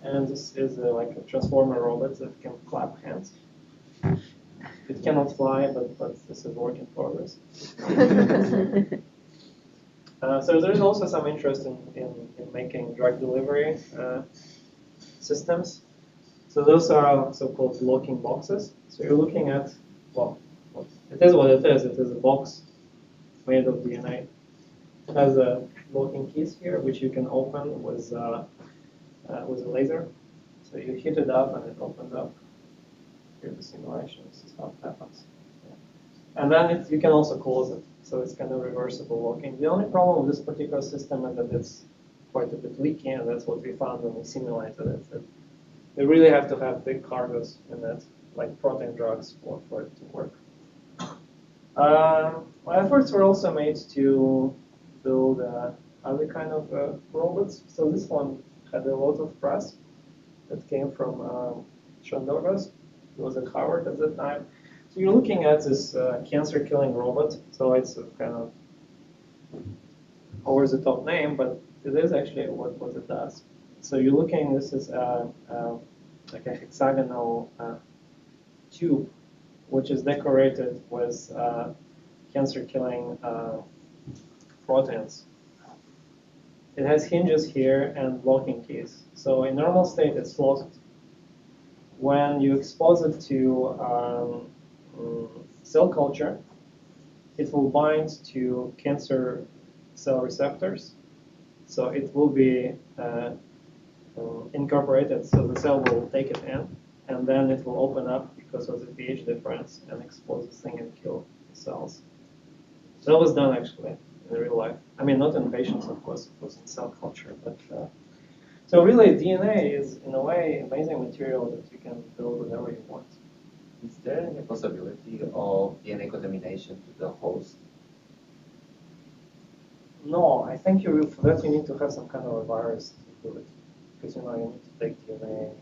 and this is like a transformer robot that can clap hands. It cannot fly, but this is work in progress. So there's also some interest in making drug delivery systems. So those are so-called locking boxes. So you're looking at, well, it is what it is. It is a box made of DNA. It has locking keys here, which you can open with a laser. So you heat it up, and it opens up. Here's the simulation. This is how it happens. Yeah. And then you can also close it. So it's kind of reversible locking. The only problem with this particular system is that it's quite a bit leaky, and that's what we found when we simulated it. That you really have to have big cargoes in it, like protein drugs, for it to work. Efforts were also made to build other kind of robots. So this one had a lot of press that came from Sean Douglas. He was at Harvard at that time. So you're looking at this cancer-killing robot. So it's a kind of over-the-top name, but it is actually what it does. So you're looking, this is like a hexagonal tube, which is decorated with cancer-killing proteins. It has hinges here and locking keys. So in normal state, it's locked. When you expose it to cell culture, it will bind to cancer cell receptors. So it will be incorporated, so the cell will take it in, and then it will open up because of the pH difference and expose this thing and kill the cells. So that was done actually in real life. I mean, not in patients, of course, it was in cell culture. But so really, DNA is, in a way, amazing material that you can build whatever you want. Is there any possibility of DNA contamination to the host? No, I think for that you need to have some kind of a virus to do it. Because you need to take DNA.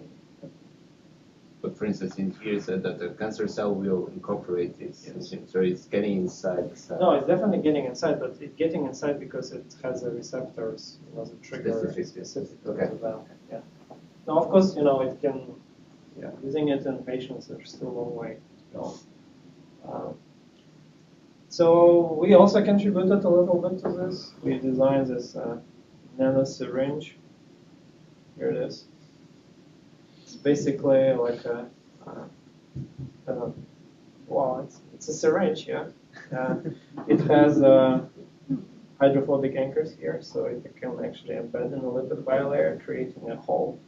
But for instance, in here it said that the cancer cell will incorporate this. Yes. So it's getting inside the cell. No, it's definitely getting inside, but it's getting inside because it has the receptors, the trigger is specific to them. Yeah. Now, of course, it can, using it in patients, there's still a long way to go. So we also contributed a little bit to this. We designed this nano syringe. Here it is. It's basically like it's a syringe, yeah. It has hydrophobic anchors here, so it can actually embed in a lipid bilayer, creating a hole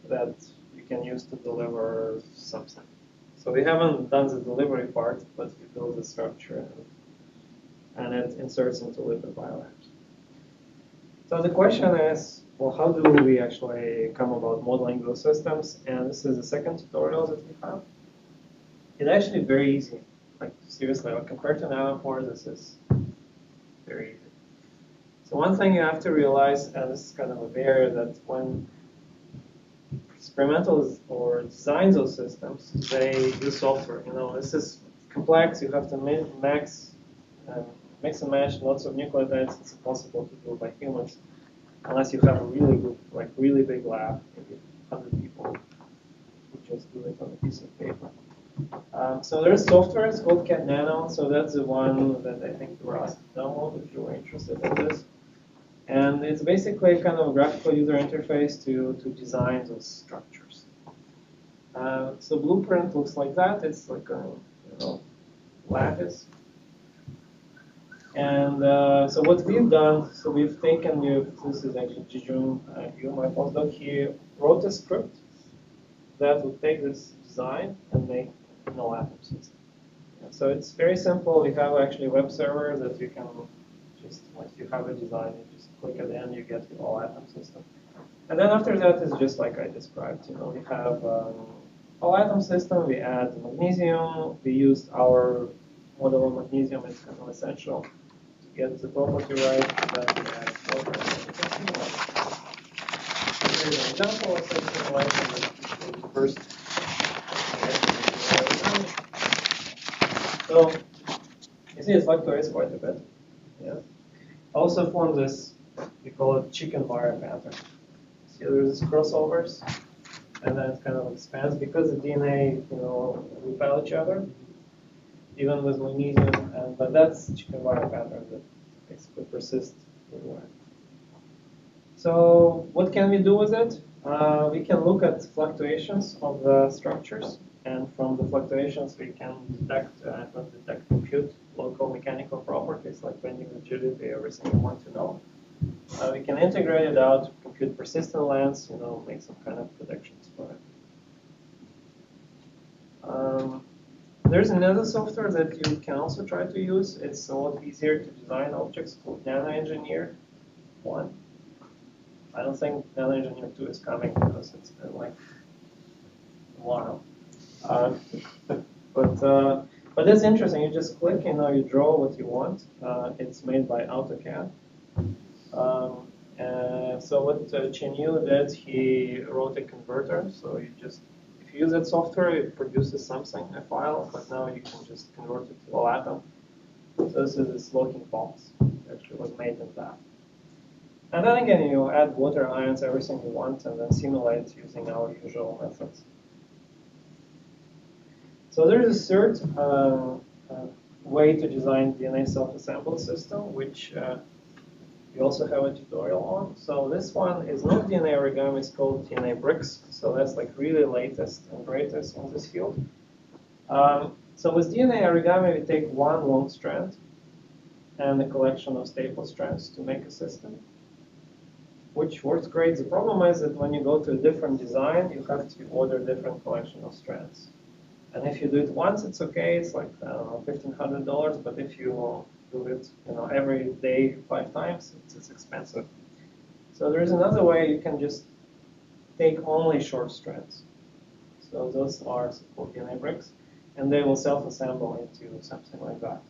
that you can use to deliver something. So we haven't done the delivery part, but we build the structure and it inserts into lipid bilayers. So the question is, well, how do we actually come about modeling those systems? And this is the second tutorial that we have. It's actually very easy. Like, seriously, compared to nanopore, this is very easy. So one thing you have to realize, and this is kind of a barrier, that when experimentals or design those systems, they use software. This is complex. You have to mix and match lots of nucleotides. It's impossible to do by humans. Unless you have a really good, really big lab, maybe 100 people who just do it on a piece of paper. So there's software, it's called Cat Nano, so that's the one that I think you were asked to download if you were interested in this. And it's basically kind of a graphical user interface to design those structures. So blueprint looks like that. It's like a lattice. And so what we've done, so we've taken this is actually Jijun, my postdoc, he wrote a script that would take this design and make an atom system. So it's very simple. We have actually a web server that you can just, once you have a design, you just click it in, you get your all atom system. And then after that is just like I described. We have all atom system, we add magnesium, we used our model of magnesium, it's kind of essential to get the property right, and then we add water. Here's an example of such simulation. First, so you see, it fluctuates quite a bit. Yeah. Also form this, we call it chicken wire pattern. See, there's crossovers, and then it kind of expands because the DNA, repel each other, even with magnesium. But that's chicken wire pattern that basically persists everywhere. So what can we do with it? We can look at fluctuations of the structures, and from the fluctuations we can detect compute local mechanical properties like bending rigidity, everything you want to know. We can integrate it out, compute persistent lengths, make some kind of predictions for it. There's another software that you can also try to use. It's a lot easier to design objects called Nano Engineer 1. I don't think Nano Engineer 2 is coming because it's been like a while. But it's interesting. You just click, you draw what you want. It's made by AutoCAD. So what Chenyu did, he wrote a converter. So if you use that software, it produces something, a file, but now you can just convert it to all atom. So this is this locking box. It actually was made in that. And then again, you add water ions, everything you want, and then simulate using our usual methods. So there's a third way to design DNA self-assembled system, which we also have a tutorial on. So this one is not DNA origami, it's called DNA bricks. So that's like really latest and greatest in this field. So with DNA origami, we take one long strand and a collection of staple strands to make a system, which works great. The problem is that when you go to a different design, you have to order different collection of strands. And if you do it once, it's okay. It's like, I don't know, $1,500. But if you do it, every day 5 times, it's expensive. So there is another way. You can just take only short strands. So those are called DNA bricks, and they will self-assemble into something like that.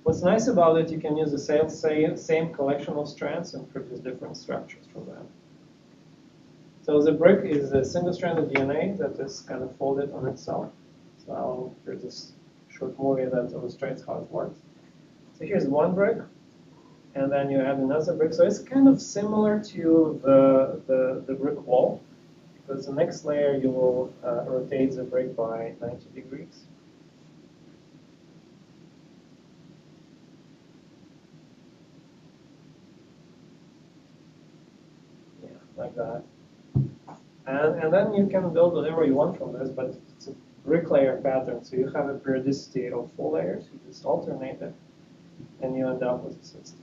What's nice about it, you can use the same collection of strands and produce different structures from them. So the brick is a single-stranded DNA that is kind of folded on itself. So here's this short movie that illustrates how it works. So here's one brick, and then you add another brick. So it's kind of similar to the brick wall, because the next layer you will rotate the brick by 90 degrees. Yeah, like that. And then you can build whatever you want from this, but it's a brick layer pattern, so you have a periodicity of 4 layers. You just alternate it, and you end up with a system.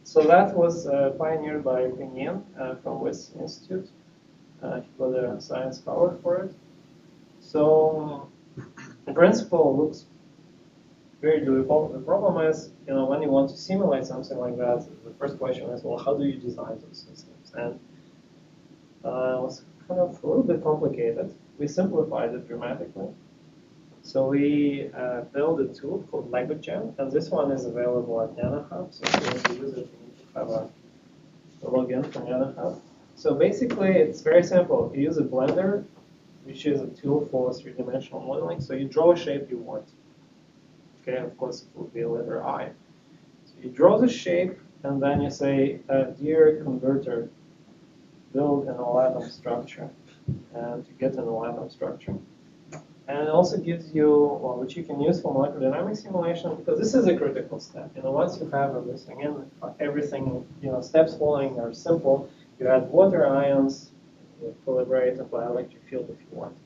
So that was pioneered by Pinyin from Wyss Institute. He got a science award for it. So the principle looks very doable. The problem is, when you want to simulate something like that, the first question is, well, how do you design those systems? And it was kind of a little bit complicated. We simplified it dramatically. So we built a tool called LegoGen, and this one is available at NanoHub. So if you want to use it, you need to have a login for NanoHub. So basically, it's very simple. You use a Blender, which is a tool for 3-dimensional modeling. So you draw a shape you want. Okay, of course, it will be a letter I. So you draw the shape, and then you say, dear converter, build an all-atom structure, and to get an all-atom structure. And it also gives you, which you can use for molecular dynamics simulation, because this is a critical step. Once you have everything, steps following are simple. You add water ions, you collaborate, apply electric field if you want.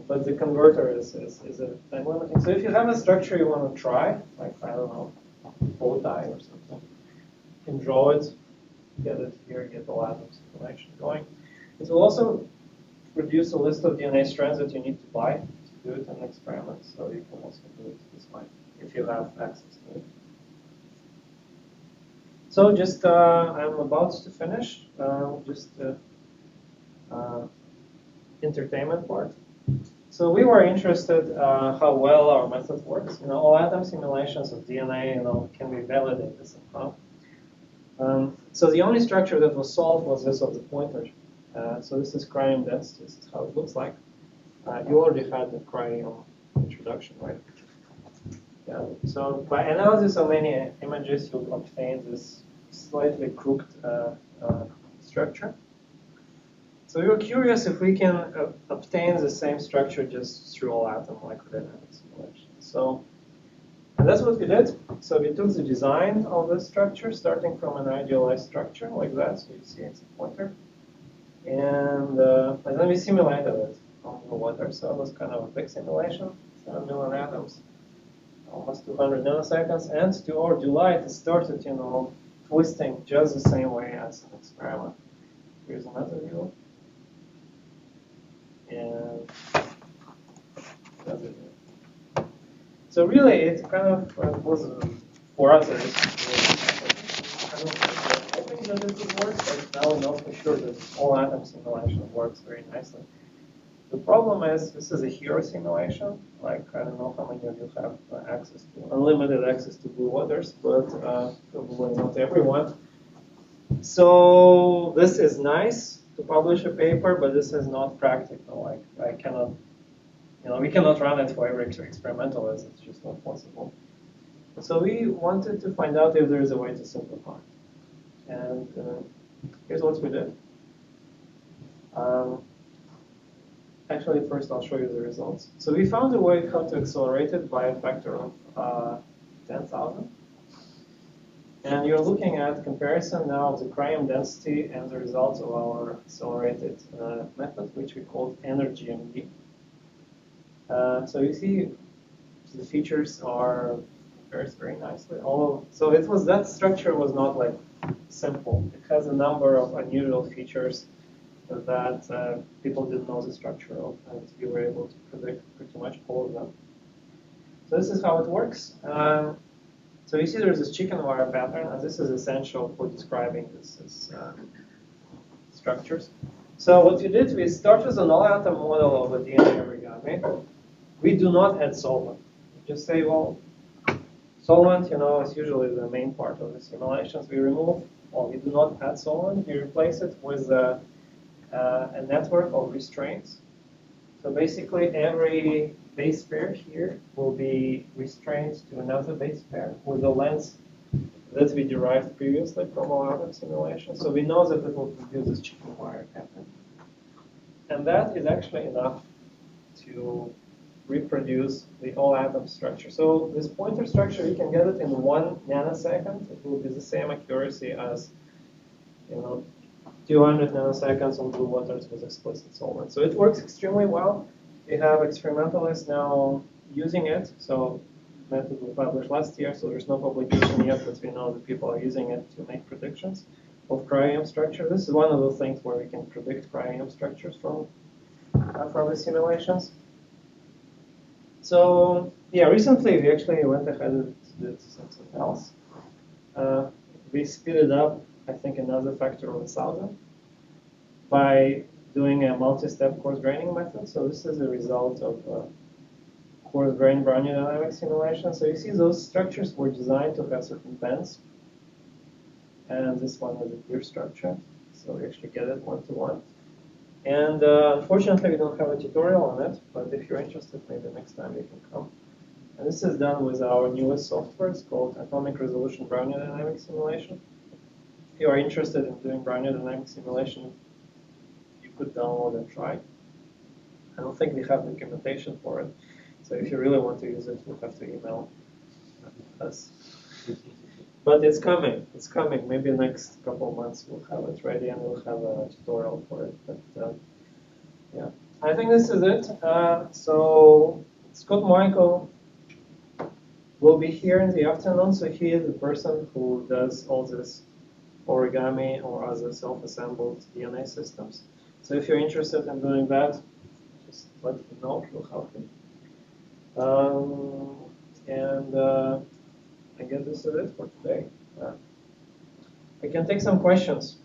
But the converter is a time limiting. So if you have a structure you want to try, like, I don't know, bow tie or something, you can draw it, get it here, get the atoms simulation going. It will also produce a list of DNA strands that you need to buy to do it in an experiment. So you can also do it this way if you have access to it. So just, I'm about to finish, just entertainment part. So we were interested how well our method works. All atom simulations of DNA, can be validated somehow. So the only structure that was solved was this of the pointer. So this is cryo density. This is how it looks like. You already had the cryo introduction, right? Yeah. So by analysis of many images, you'll obtain this slightly crooked structure. So we were curious if we can obtain the same structure just through all-atom molecular dynamics simulation. So, and that's what we did. So we took the design of this structure, starting from an idealized structure like that. So you see it's a pointer. And then we simulated it on the water. So it was kind of a big simulation, 7 million atoms, almost 200 nanoseconds. And to our delight, it started, twisting just the same way as an experiment. Here's another view. And another view. So really, it kind of was, for us, hoping that it would work, but now we know for sure that all atom simulation works very nicely. The problem is, this is a hero simulation. Like, I don't know how many of you have unlimited access to blue waters, but probably not everyone. So this is nice to publish a paper, but this is not practical. Like, I cannot, we cannot run it for every experimental. It's just not possible. So we wanted to find out if there is a way to simplify. And here's what we did. Actually, first I'll show you the results. So we found a way how to accelerate it by a factor of 10,000. And you're looking at comparison now of the cranium density and the results of our accelerated method, which we called EnerGMD. So you see the features are compared very nicely. So it was, that structure was not like simple. It has a number of unusual features that people didn't know the structure of, and we were able to predict pretty much all of them. So this is how it works. So you see there's this chicken wire pattern, and this is essential for describing this structures. So what we did, we started with an all-atom model of a DNA origami. We do not add solvent. We just say, well, solvent, is usually the main part of the simulations. We remove, well, we do not add solvent. We replace it with a network of restraints. So basically, every base pair here will be restrained to another base pair with a length that we derived previously from our other simulation. So we know that it will produce this chicken wire pattern. And that is actually enough to reproduce the all-atom structure. So this pointer structure, you can get it in 1 nanosecond. It will be the same accuracy as 200 nanoseconds on blue waters with explicit solvent. So it works extremely well. We have experimentalists now using it. So method was published last year, so there's no publication yet, but we know that people are using it to make predictions of cryo-EM structure. This is one of those things where we can predict cryo-EM structures from the simulations. So yeah, recently we actually went ahead and did something else. We speeded up, I think, another factor of 1,000 by doing a multi-step coarse graining method. So this is a result of coarse grain Brownian dynamic simulation. So you see those structures were designed to have certain bends. And this one is a gear structure. So we actually get it one-to-one. And unfortunately, we don't have a tutorial on it. But if you're interested, maybe next time you can come. And this is done with our newest software. It's called Atomic Resolution Brownian dynamic simulation. If you are interested in doing Brownian dynamic simulation, you could download and try. I don't think we have documentation for it. So if you really want to use it, you'll have to email us. But it's coming. It's coming. Maybe next couple of months we'll have it ready and we'll have a tutorial for it. But yeah, I think this is it. So Scott Michael will be here in the afternoon. So he is the person who does all this origami or other self-assembled DNA systems. So if you're interested in doing that, just let him know. He'll help you. I guess this is it for today. I can take some questions.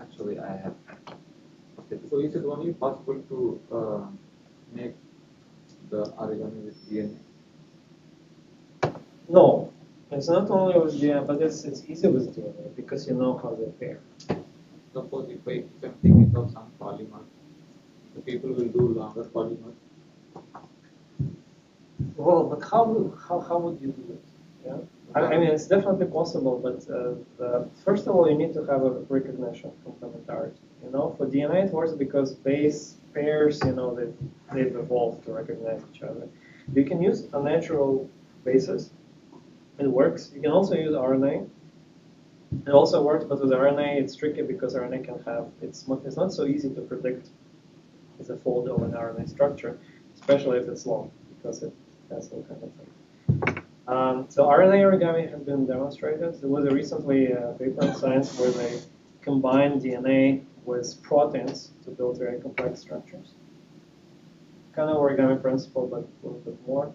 Actually, I have. Okay. So is it only possible to make the origami with DNA? No, it's not only with DNA, but it's easy with DNA because you know how they pair. Suppose if I'm thinking of some polymer, the people will do longer polymers. Well, but how would you do it? Yeah, I mean it's definitely possible, but first of all you need to have a recognition complementarity. For DNA it works because base pairs, they've evolved to recognize each other. You can use unnatural bases. It works. You can also use RNA. It also works, but with RNA it's tricky because RNA can have it's not so easy to predict the fold of an RNA structure, especially if it's long, because it has all kind of things. So RNA origami has been demonstrated. There was recently a paper in Science where they combined DNA with proteins to build very complex structures. Kind of origami principle, but a little bit more.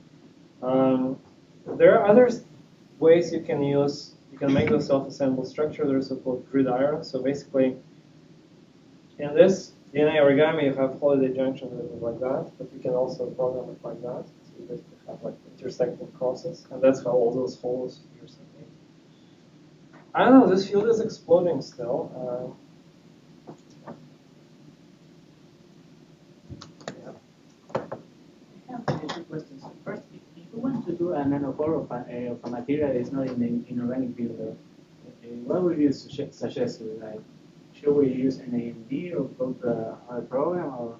There are other ways you can make those self-assembled structure. There's so-called gridiron. So basically, in this DNA origami, you have holiday junctions that look like that, but you can also program it like that. So you basically have like intersecting crosses, and that's how all those holes intersect. I don't know, this field is exploding still. I have two questions. First, if you want to do an nanopore of a material that is not in the inorganic builder, what would you suggest? Like, should we use NAMD or go to other program? Or?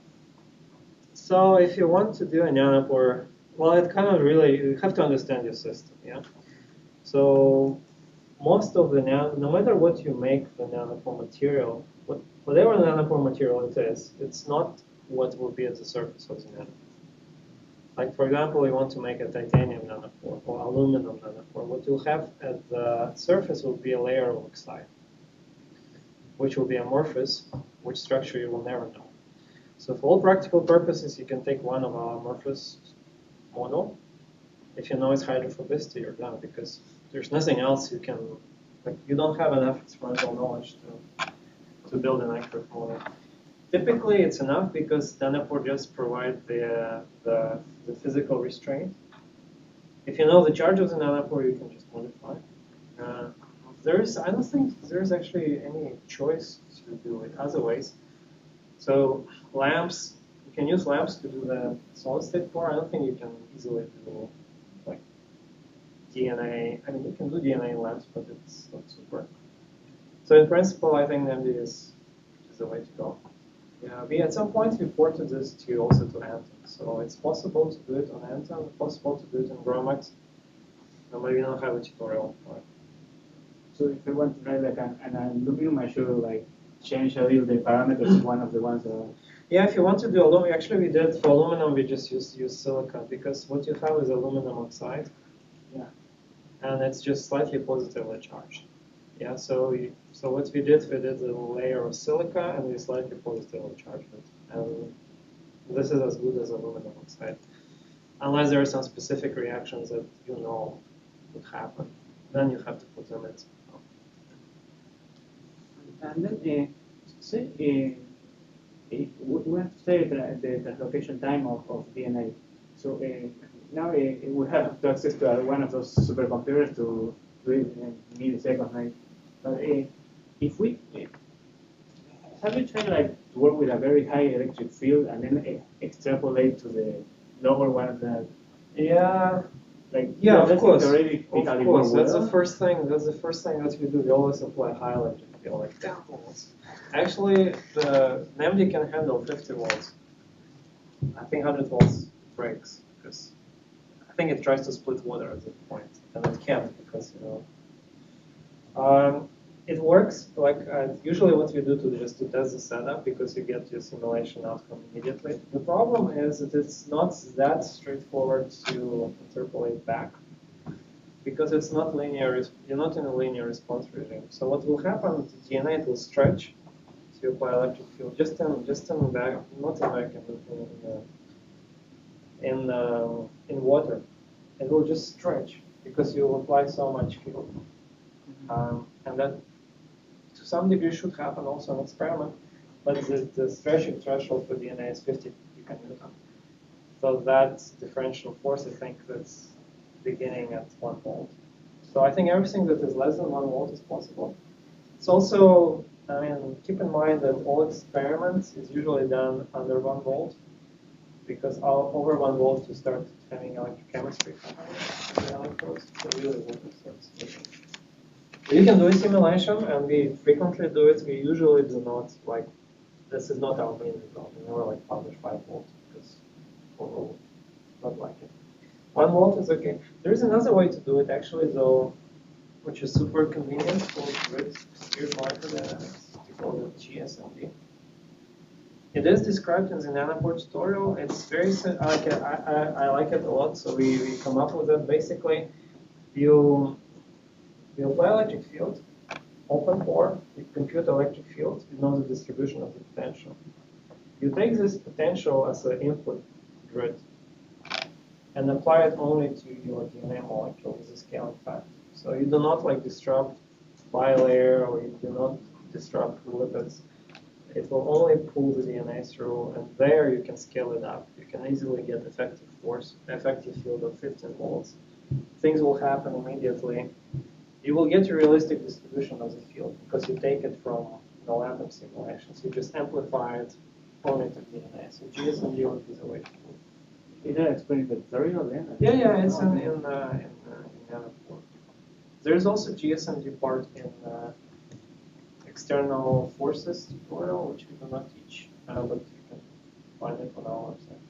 So if you want to do a nanopore, well, it kind of really, you have to understand your system, yeah? So most of the no matter what you make the nanopore material, whatever nanopore material it is, it's not what will be at the surface of the nanopore. Like, for example, you want to make a titanium nanopore or aluminum nanopore. What you'll have at the surface will be a layer of oxide, which will be amorphous, which structure you will never know. So for all practical purposes, you can take one of our amorphous model. If you know its hydrophobicity, you're done, because there's nothing else you can, like, you don't have enough experimental knowledge to build an accurate model. Typically, it's enough because nanopore just provide the physical restraint. If you know the charge of the nanopore, you can just modify. I don't think there's actually any choice to do it other ways. So lamps, you can use lamps to do the solid state core. I don't think you can easily do like DNA. I mean, you can do DNA in lamps, but it's not super. So in principle, I think NAMD is the way to go. Yeah, we at some point we ported this to also to Anton. So it's possible to do it on Anton, possible to do it in Gromax. No, maybe not have a tutorial for it. So if I want to write like an aluminum, I should like change a little the parameters of one of the ones that. Yeah, if you want to do aluminum, actually we did for aluminum we just use silica because what you have is aluminum oxide. Yeah. And it's just slightly positively charged. Yeah, so what we did a layer of silica and we slightly positively charged it. And this is as good as aluminum oxide. Unless there are some specific reactions that you know would happen. Then you have to put them in. And then, say, we have to say the translocation time of DNA. So now we have access to one of those supercomputers to do it in milliseconds, right? But if we have you tried like to work with a very high electric field and then extrapolate to the lower one that? Yeah. Like yeah, of course. Of course. That's the first thing. That's the first thing that we do. We always apply high electric field, like 10 volts. Actually, the NAMD can handle 50 volts. I think 100 volts breaks because I think it tries to split water at that point, and it can't because it works. Like usually, what we do to just to test the setup because you get your simulation outcome immediately. The problem is that it's not that straightforward to interpolate back because it's not linear. You're not in a linear response regime. So what will happen to DNA? It will stretch. So you apply electric field just in back, not in back in water. It will just stretch because you apply so much field, and that. To some degree should happen also in experiment, but the stretching threshold for DNA is 50 piconewton. So that differential force, I think, that's beginning at 1 volt. So I think everything that is less than 1 volt is possible. It's also, I mean, keep in mind that all experiments is usually done under 1 volt, because over 1 volt you start having electrochemistry the electrodes. So really water starts splitting. You can do a simulation, and we frequently do it. We usually do not, like, this is not our main result. We never, like, publish 5 volts because people don't like it. 1 volt is okay. There is another way to do it, actually, though, which is super convenient for grid steered microdynamics. We call it GSMD. It is described in the nanopore tutorial. It's very, I like it a lot, so we come up with it. Basically, you apply electric field, open pore, you compute electric field, you know the distribution of the potential. You take this potential as an input grid and apply it only to your DNA molecule with a scaling factor. So you do not like disrupt bilayer or you do not disrupt lipids. It will only pull the DNA through, and there you can scale it up. You can easily get effective field of 15 volts. Things will happen immediately. You will get a realistic distribution of the field because you take it from no random simulations. You just amplify it only to DNA. So GSMD would be the way to do it. Is that explained the tutorial then? Yeah, it's in Unit 4. There's also GSMD part in external forces tutorial, which we do not teach, but you can find it on our website.